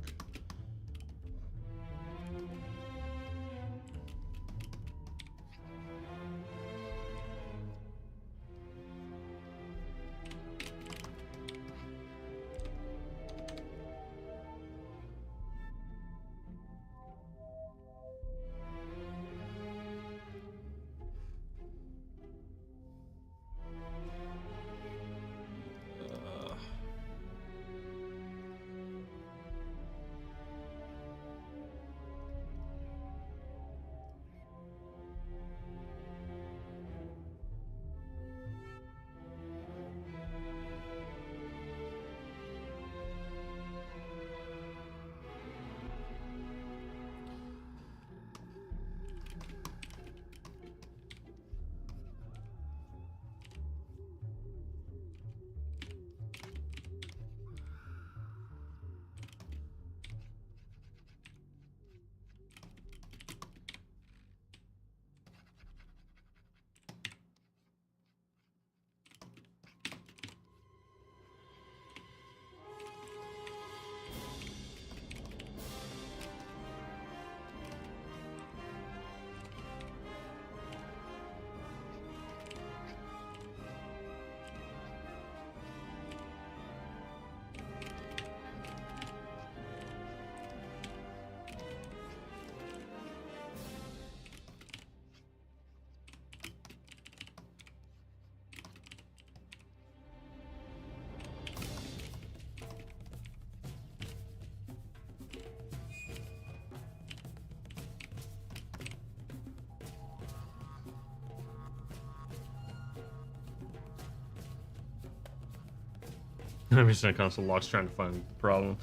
A: I'm just in console locks trying to find the problem.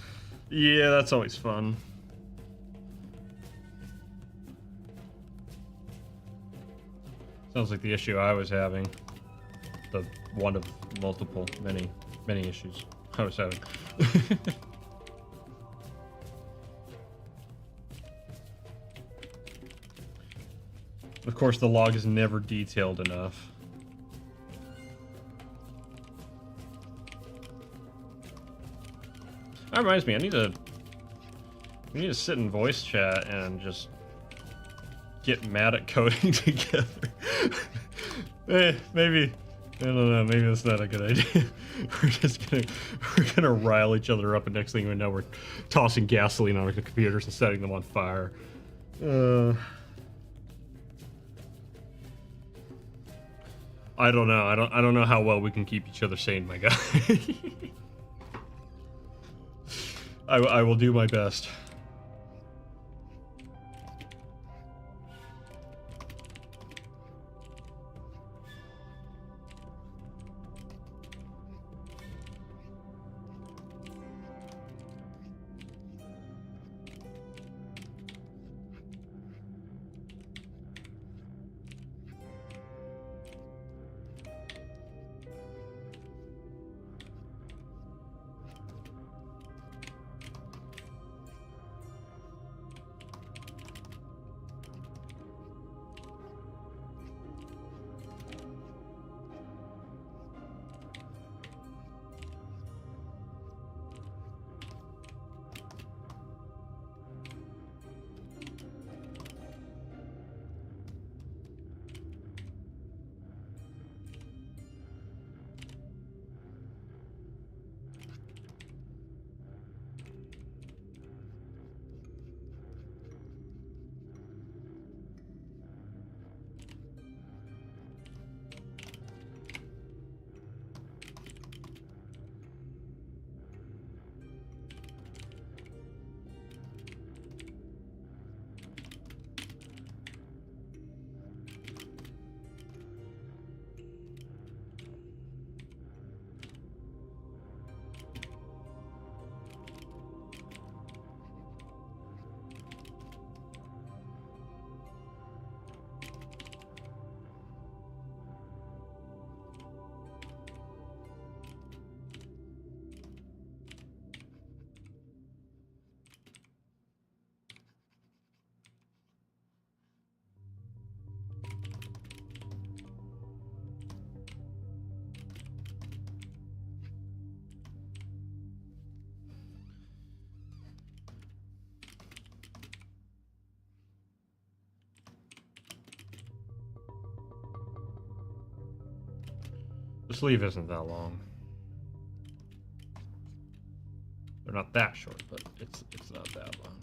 A: Yeah, that's always fun. Sounds like the issue I was having. The one of multiple, many issues I was having. Of course, the log is never detailed enough. That reminds me, we need to sit in voice chat and just get mad at coding together. Maybe, I don't know, maybe that's not a good idea. we're gonna rile each other up, and next thing we know, we're tossing gasoline on our computers and setting them on fire. I don't know. I don't know how well we can keep each other sane, my guy. I will do my best. The sleeve isn't that long. They're not that short, but it's not that long.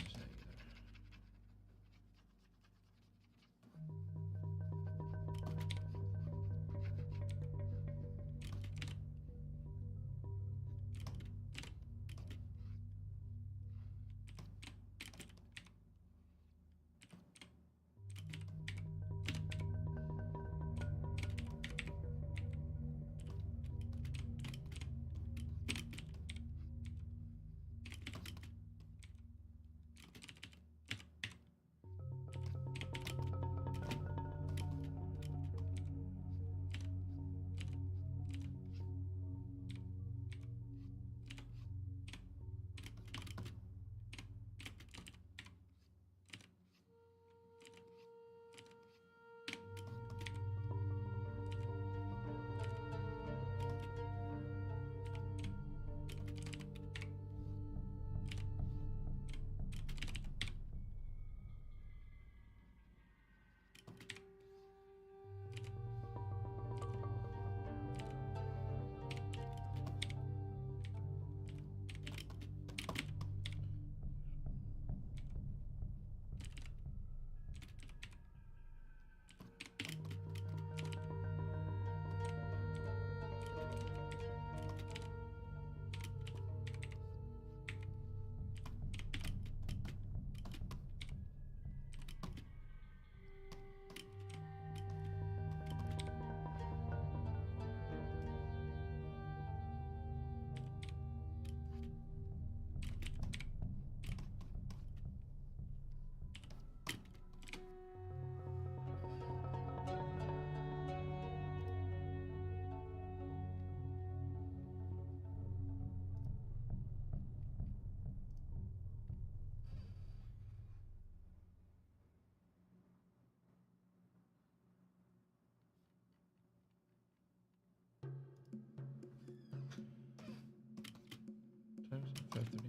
A: 5:30.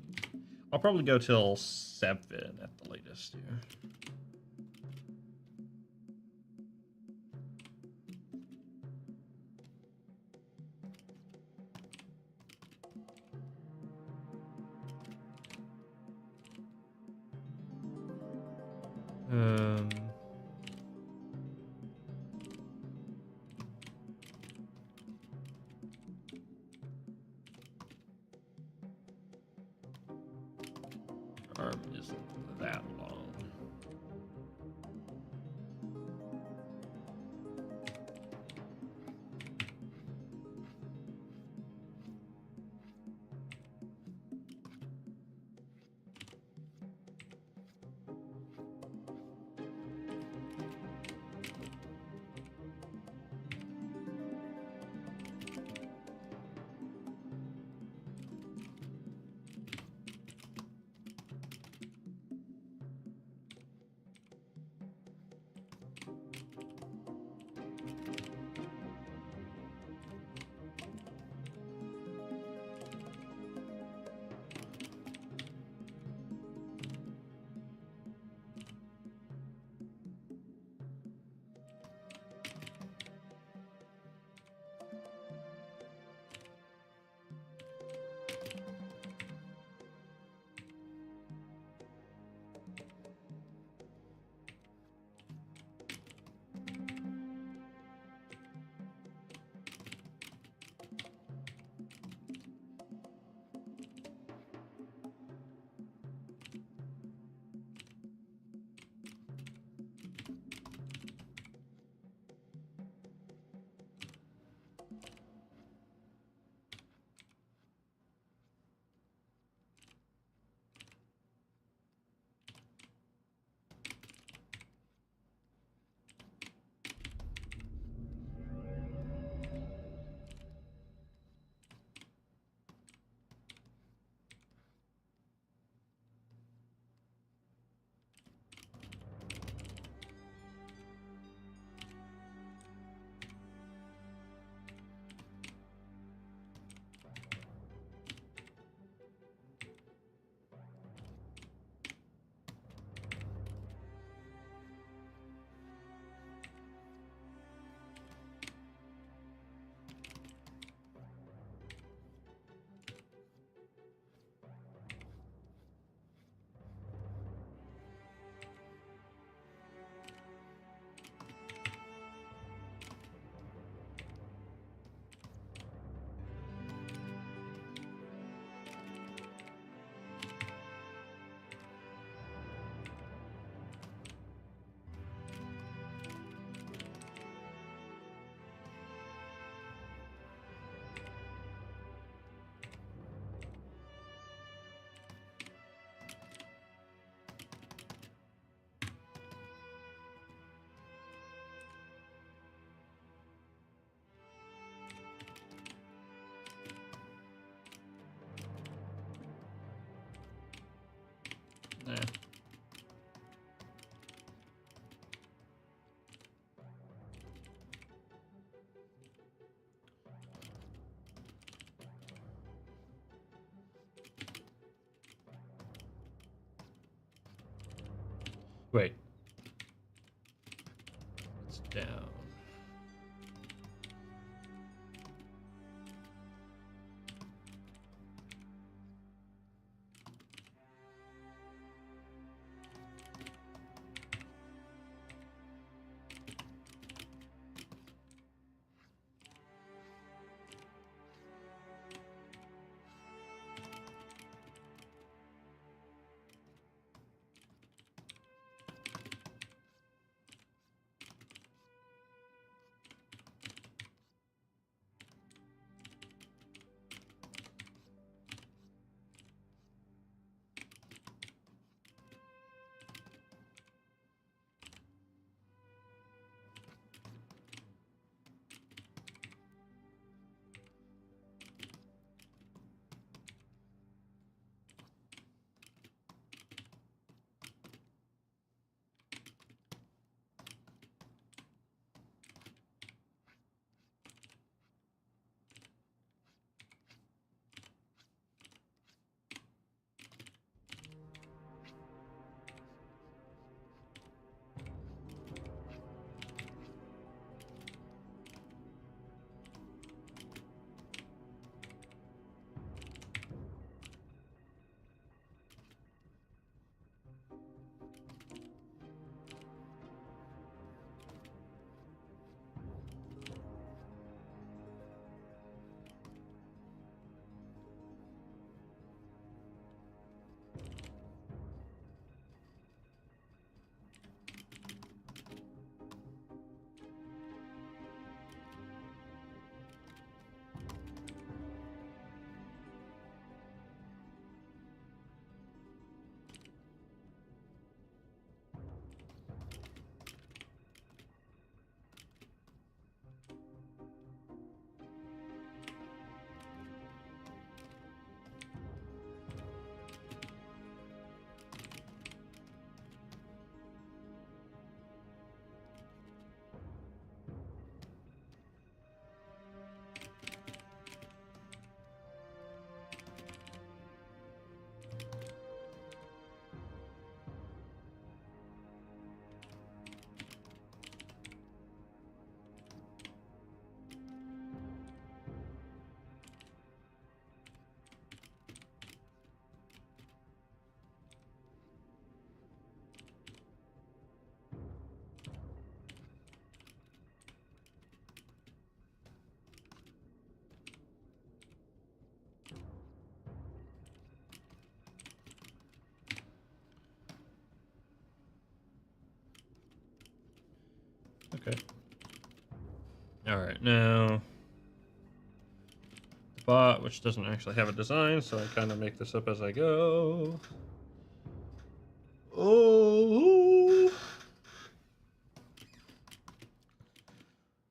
A: I'll probably go till 7 at the latest here. Arm isn't that long. Eh. Wait. It's down. Okay. Alright, now... the bot, which doesn't actually have a design, so I kind of make this up as I go. Oh!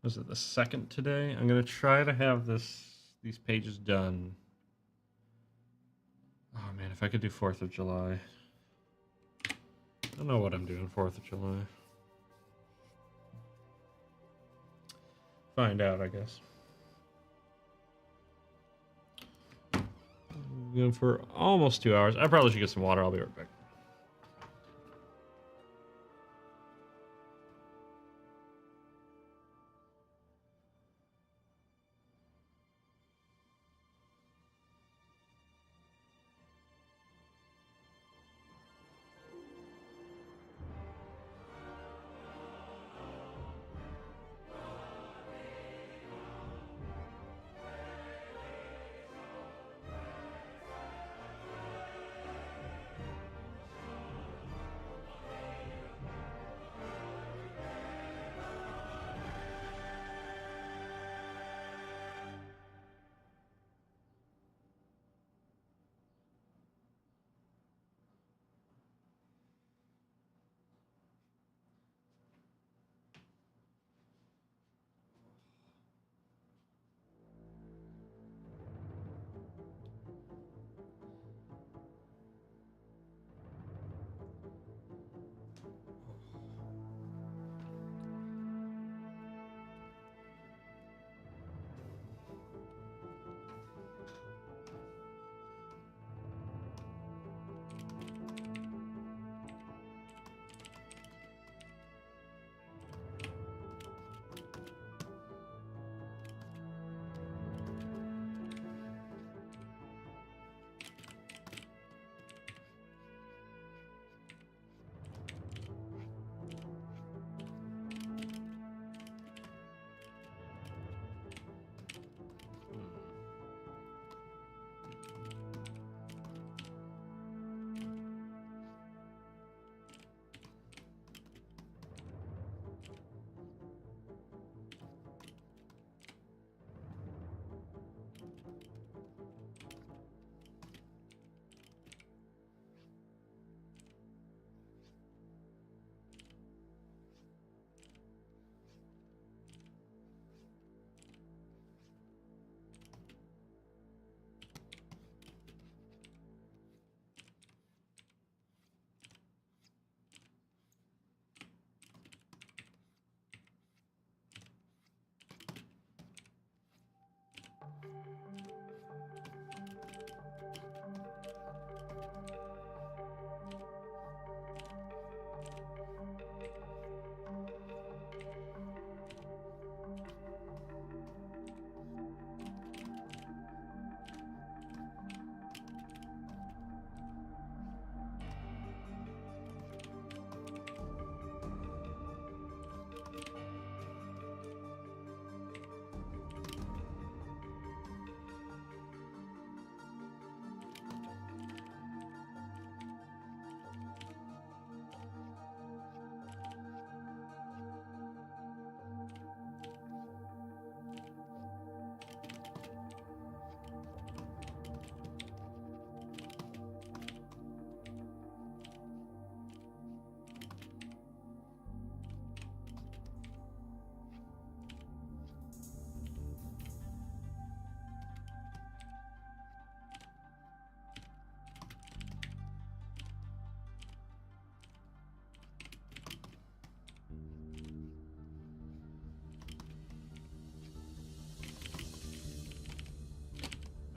A: Was it the 2nd today? I'm going to try to have these pages done. Oh man, if I could do 4th of July. I don't know what I'm doing 4th of July. Find out, I guess. I'm going for almost 2 hours. I probably should get some water. I'll be right back.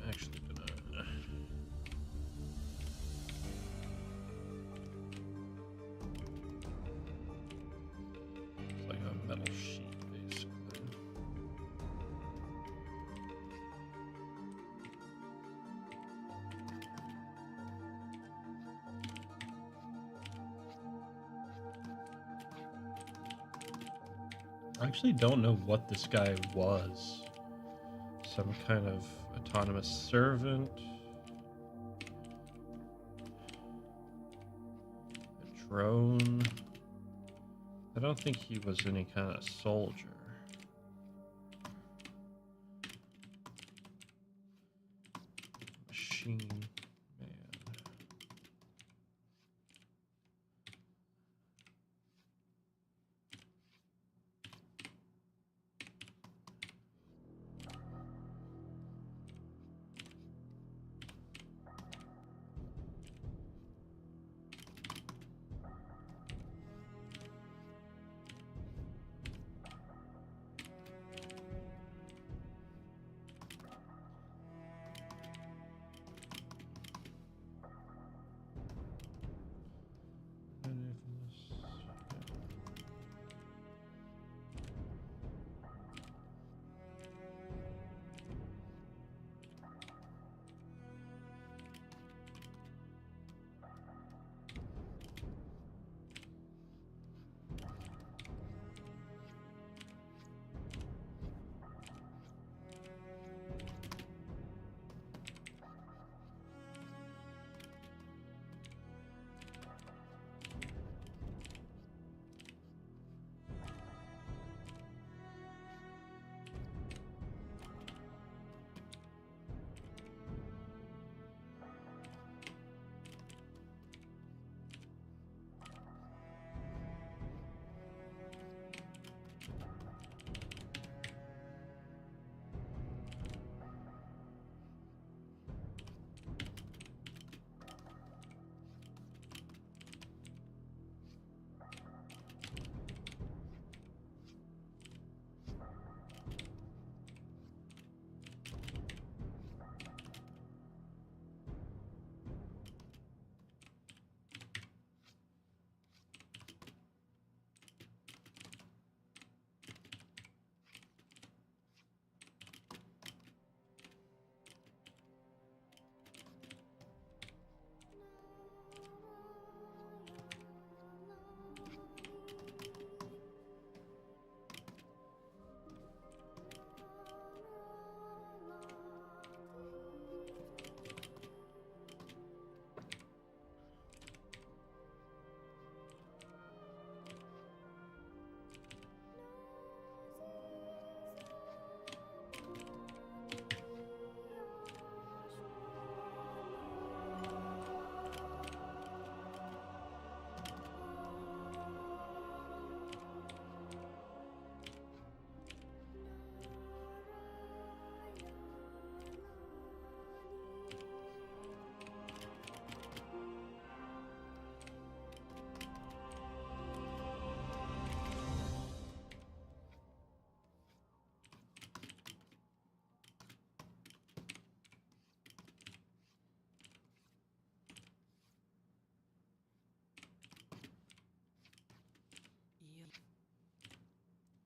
A: Actually gonna... It's like a metal sheet, basically. I actually don't know what this guy was. Some kind of autonomous servant. A drone. I don't think he was any kind of soldier. Machine man.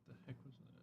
A: The heck was that?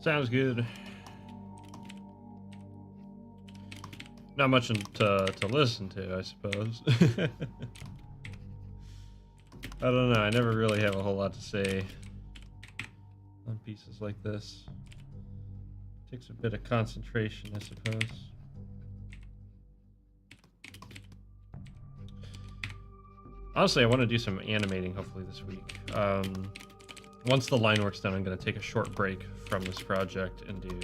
A: Sounds good. Not much to listen to, I suppose. I don't know. I never really have a whole lot to say on pieces like this. Takes a bit of concentration, I suppose. Honestly, I want to do some animating hopefully this week. Once the line work's done, I'm going to take a short break from this project and do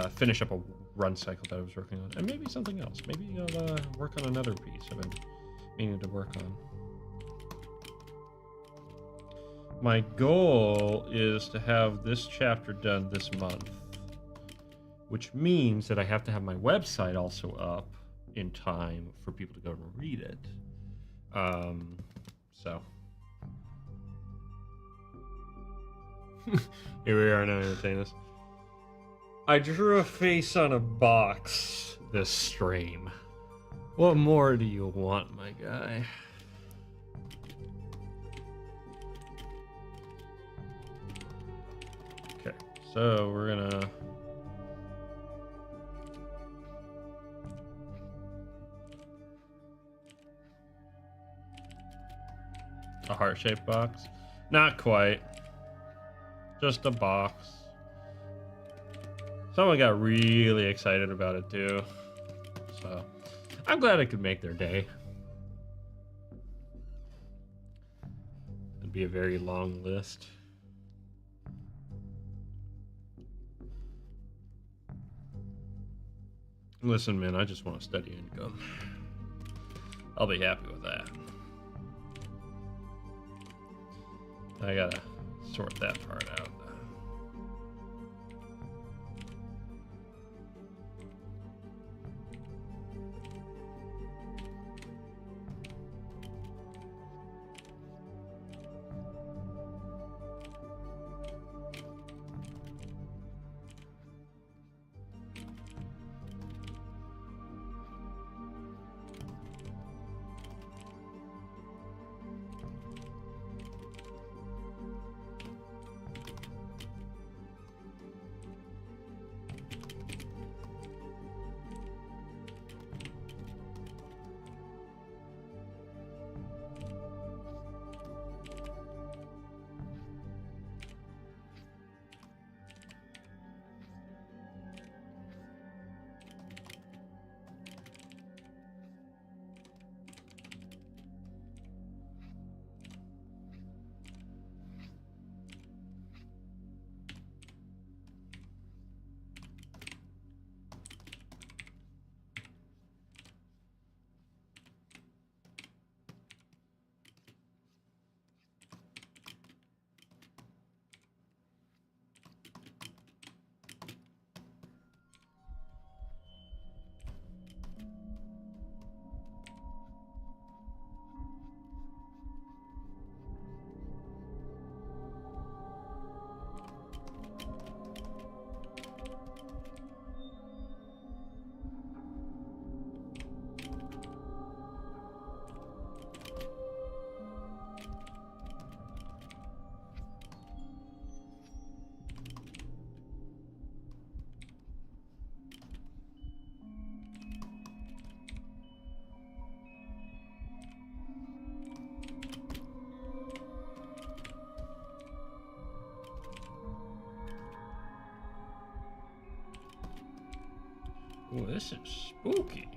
A: finish up a run cycle that I was working on, and maybe something else. Maybe I'll work on another piece I've been meaning to work on. My goal is to have this chapter done this month, which means that I have to have my website also up in time for people to go and read it. So here we are now entertaining this. I drew a face on a box this stream. What more do you want, my guy? Okay, so we're gonna a heart-shaped box. Not quite. Just a box. Someone got really excited about it too. So I'm glad I could make their day. It'd be a very long list. Listen, man, I just want a steady income. I'll be happy with that. I gotta sort that part out. Ooh, this is spooky.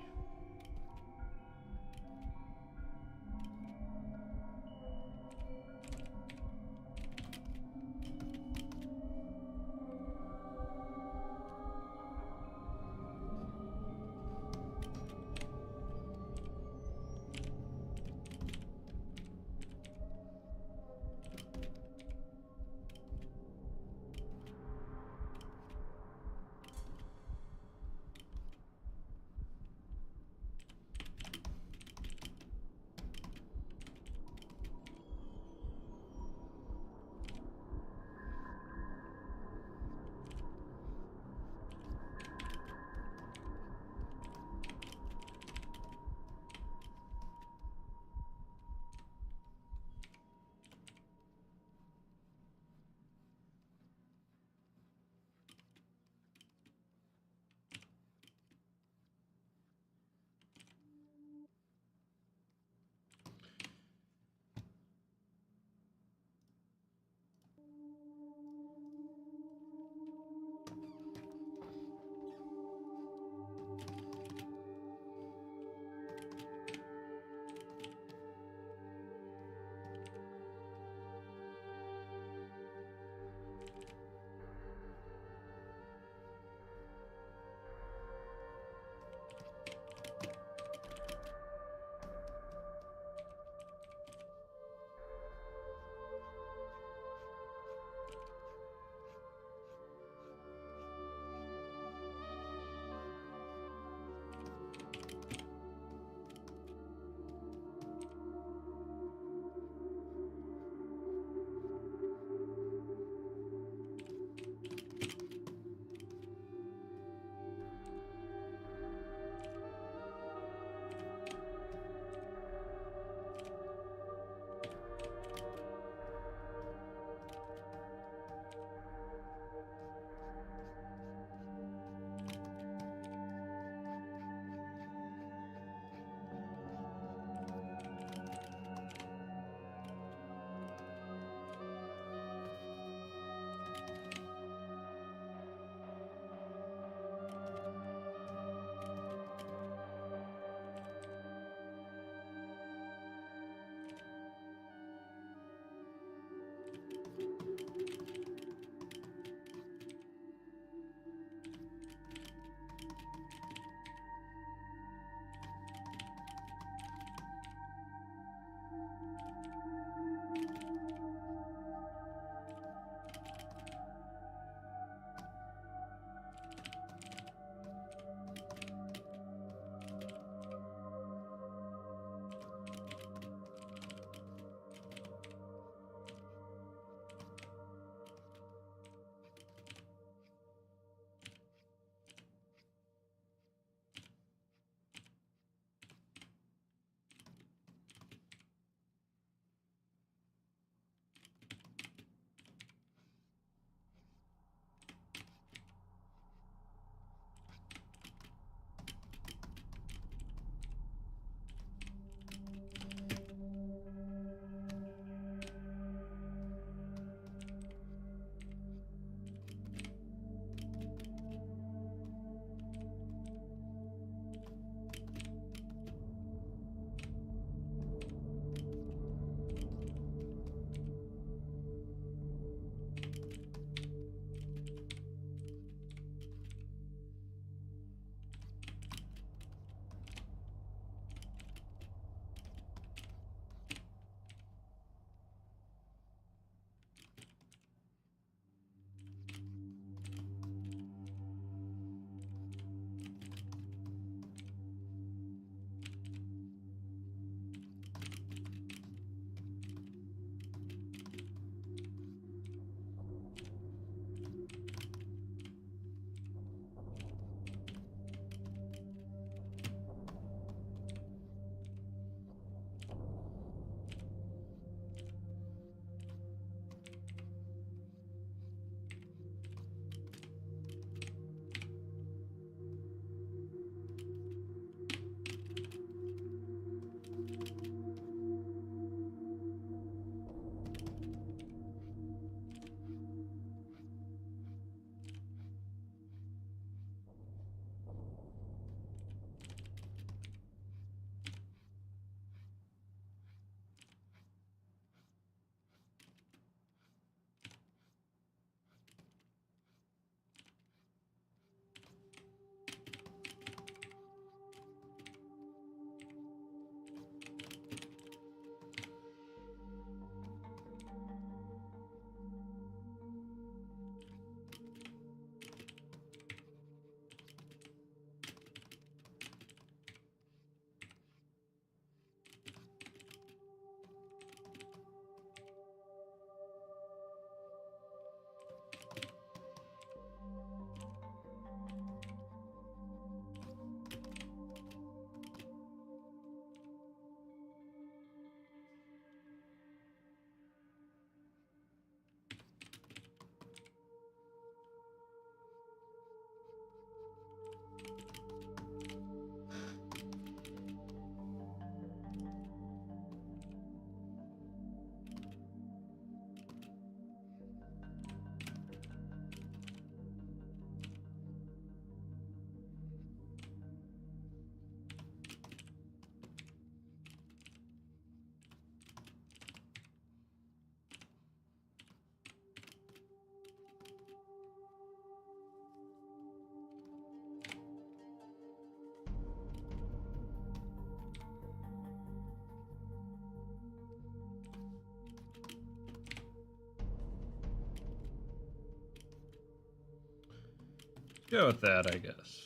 A: Go with that, I guess.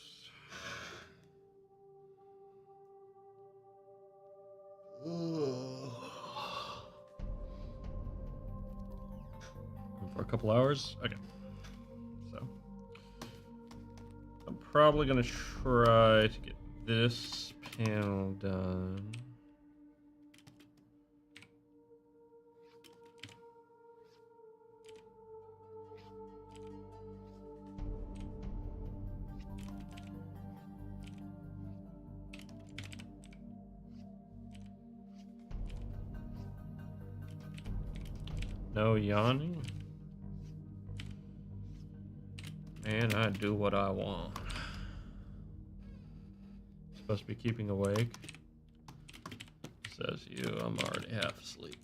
A: For a couple hours? Okay. So I'm probably gonna try to get this panel done. No yawning. And I do what I want. Supposed to be keeping awake. Says you, I'm already half asleep.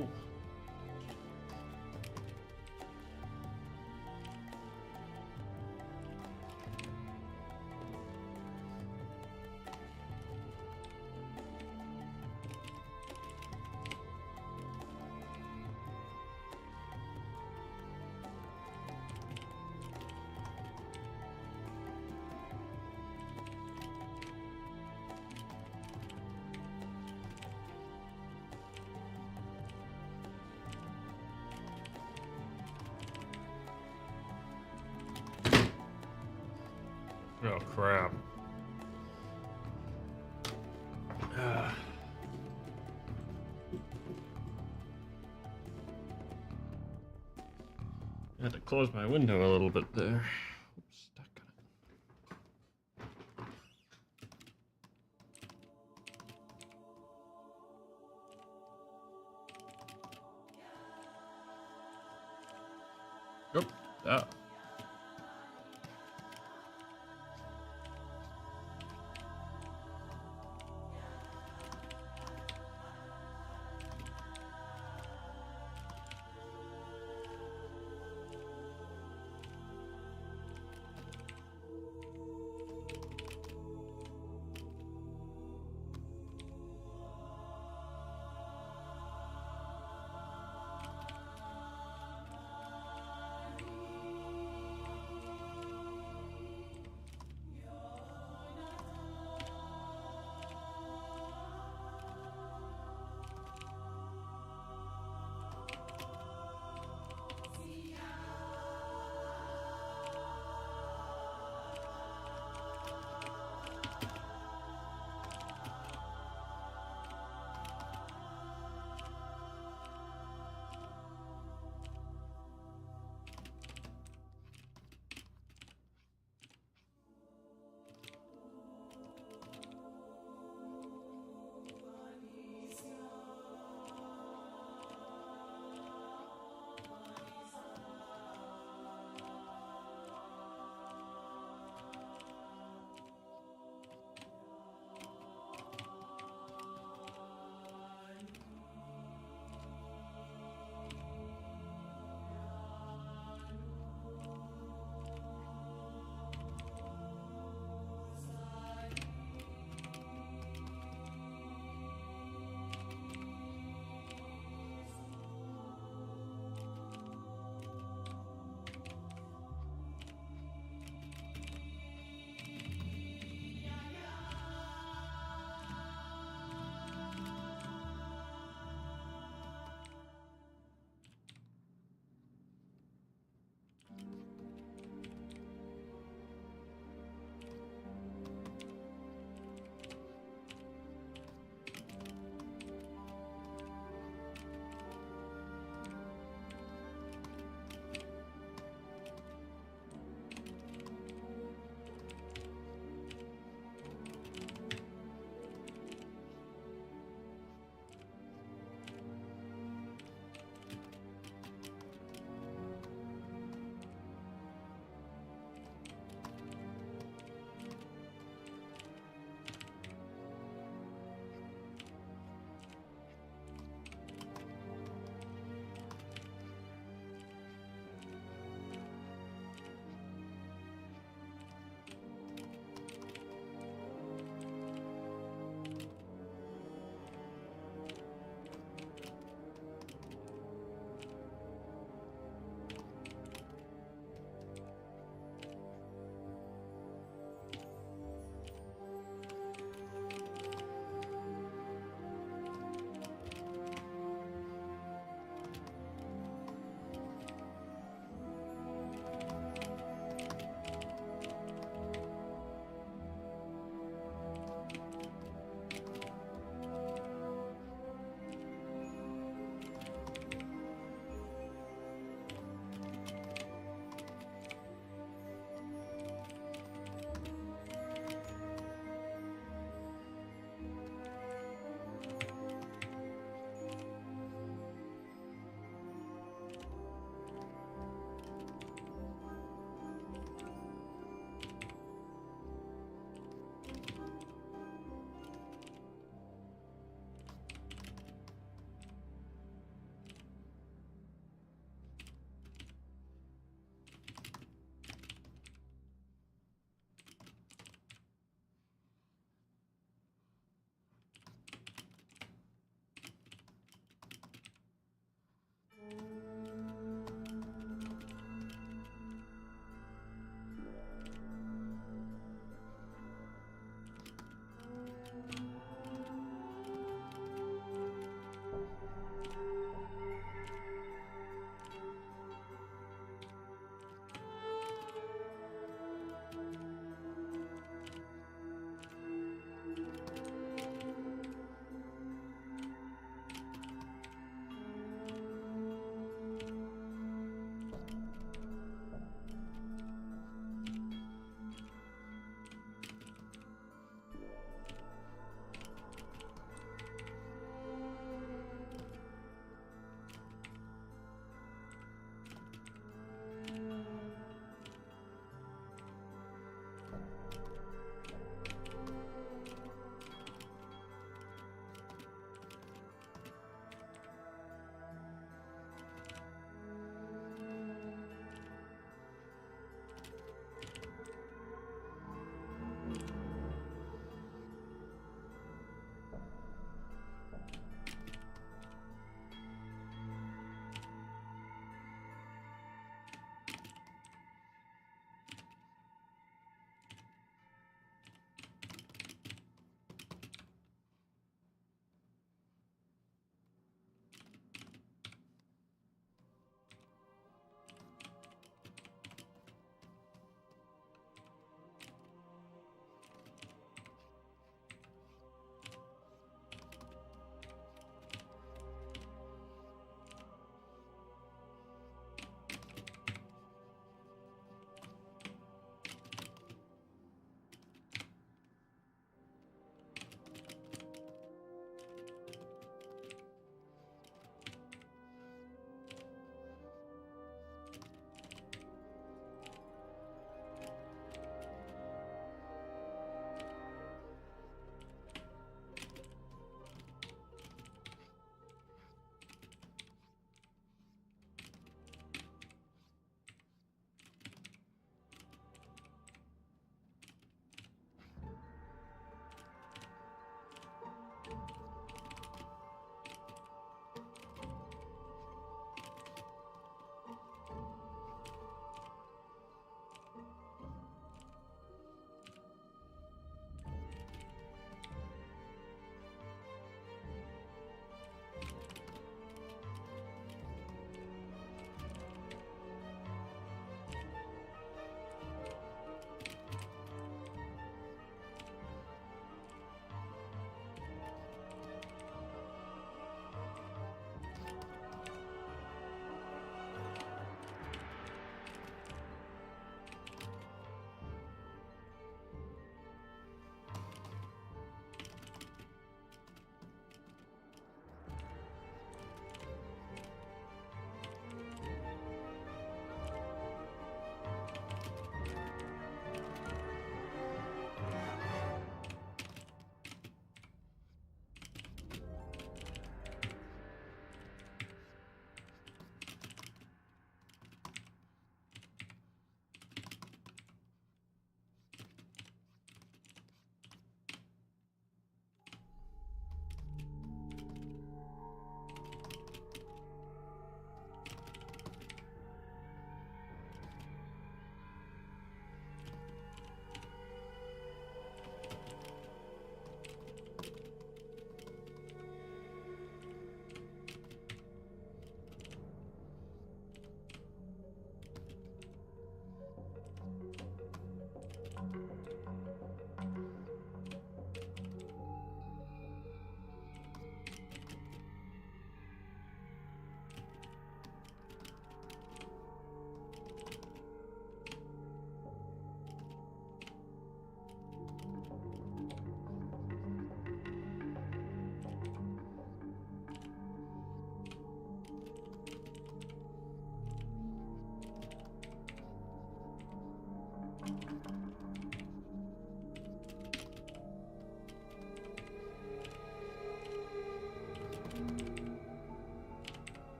A: Ooh. Oh, crap. I had to close my window a little bit there. Oops, stuck on it. Oh, that.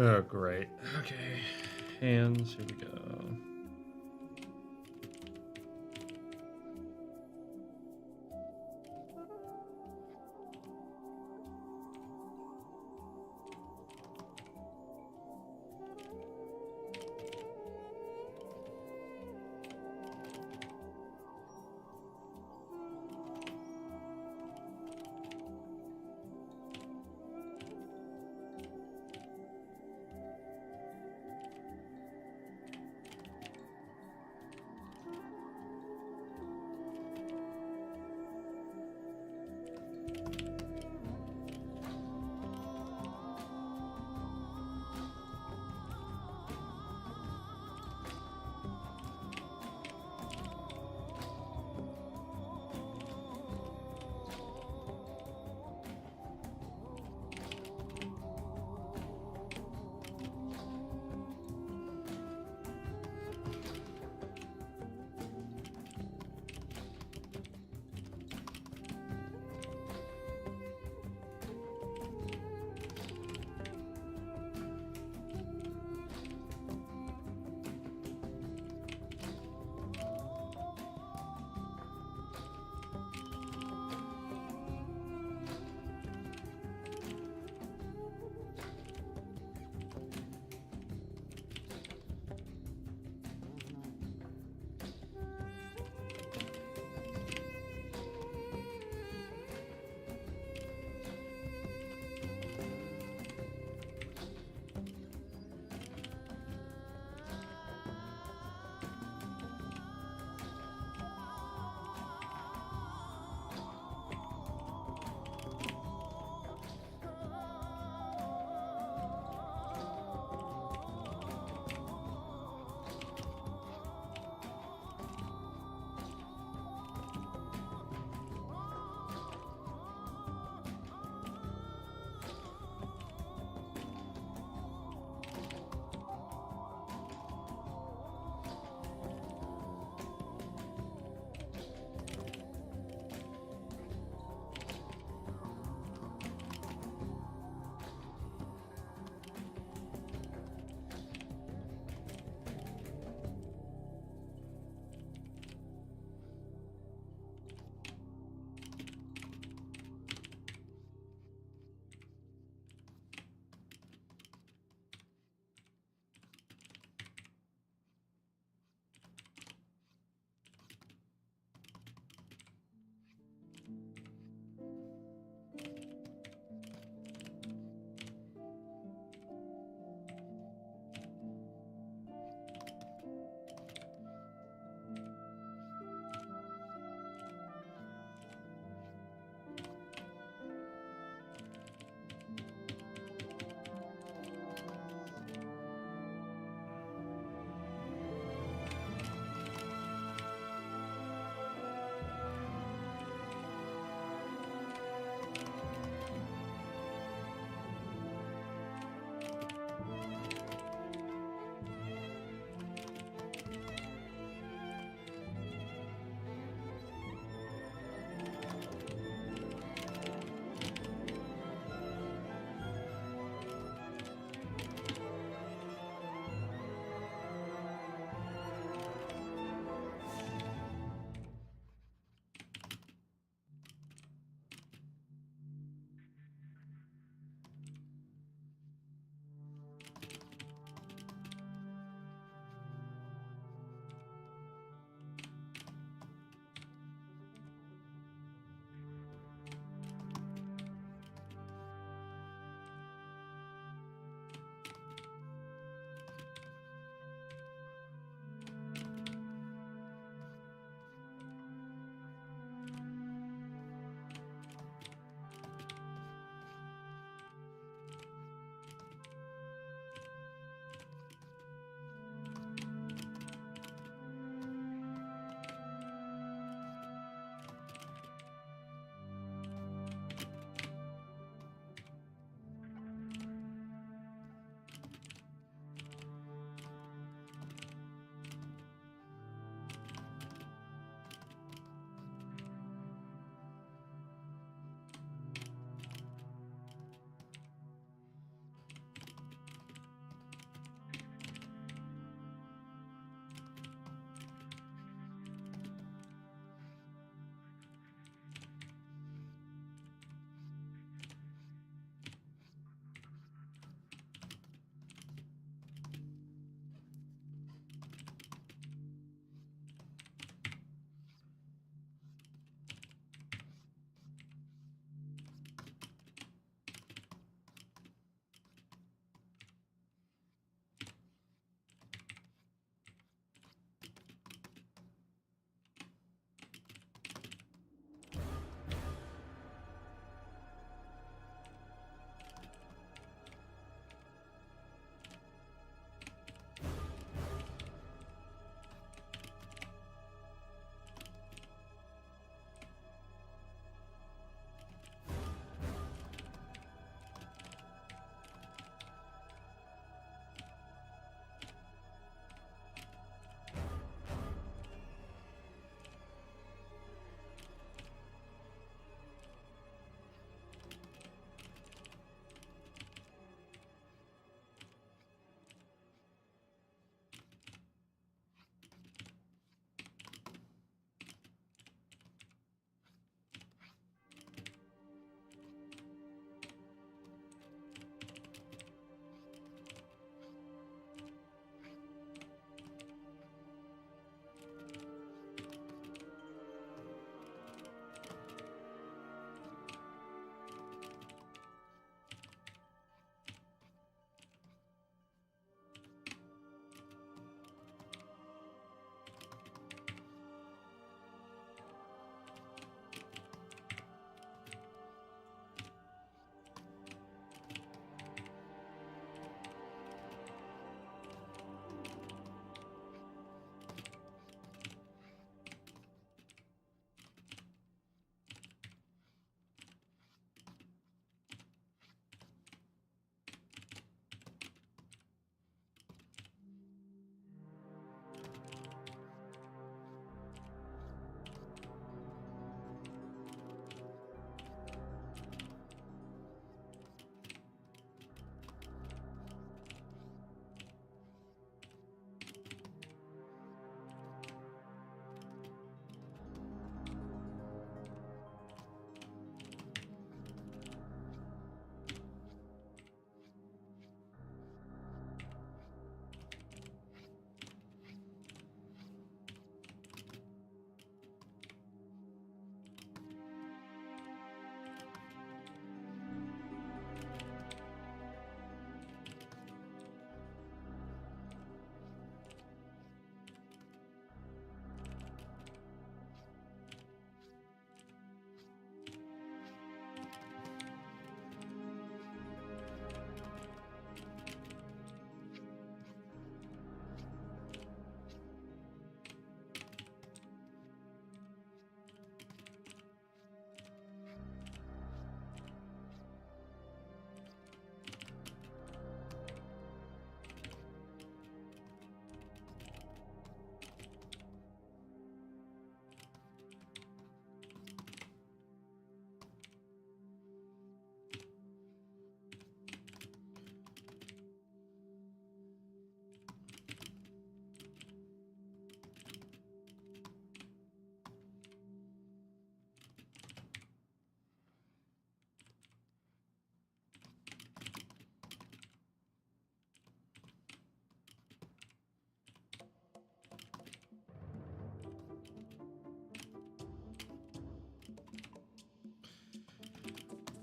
A: Oh, great. Okay. Hands, here we go.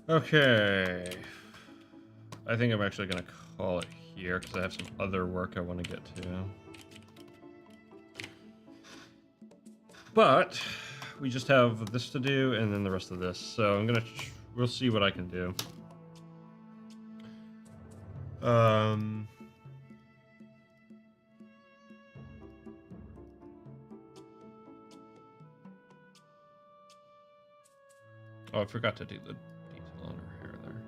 A: Okay. I think I'm actually going to call it here because I have some other work I want to get to. But we just have this to do and then the rest of this. So I'm going to... we'll see what I can do. Oh, I forgot to do the detail on her hair there.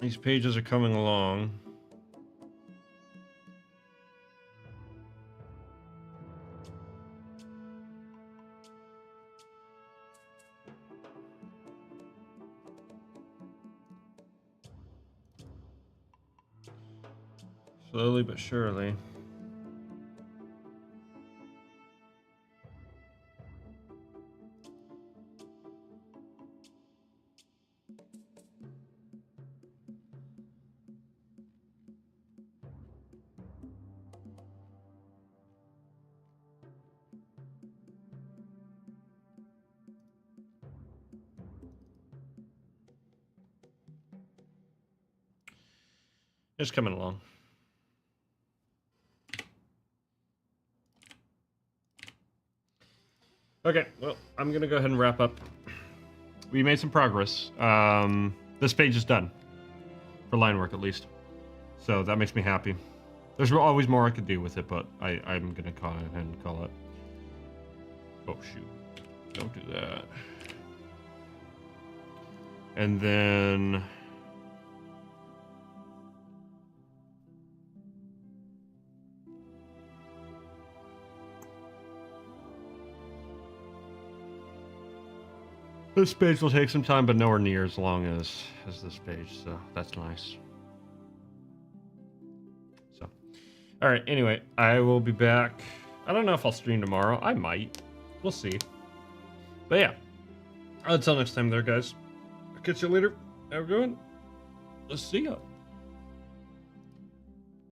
A: These pages are coming along. Slowly but surely. It's coming along. Okay, well, I'm gonna go ahead and wrap up. We made some progress. This page is done. For line work, at least. So that makes me happy. There's always more I could do with it, but I'm gonna call it and call it. Oh, shoot. Don't do that. And then... this page will take some time, but nowhere near as long as this page, so that's nice. So, all right, anyway, I will be back. I don't know if I'll stream tomorrow. I might. We'll see. But yeah, until next time there, guys. I'll catch you later. Have a good one. Let's see ya.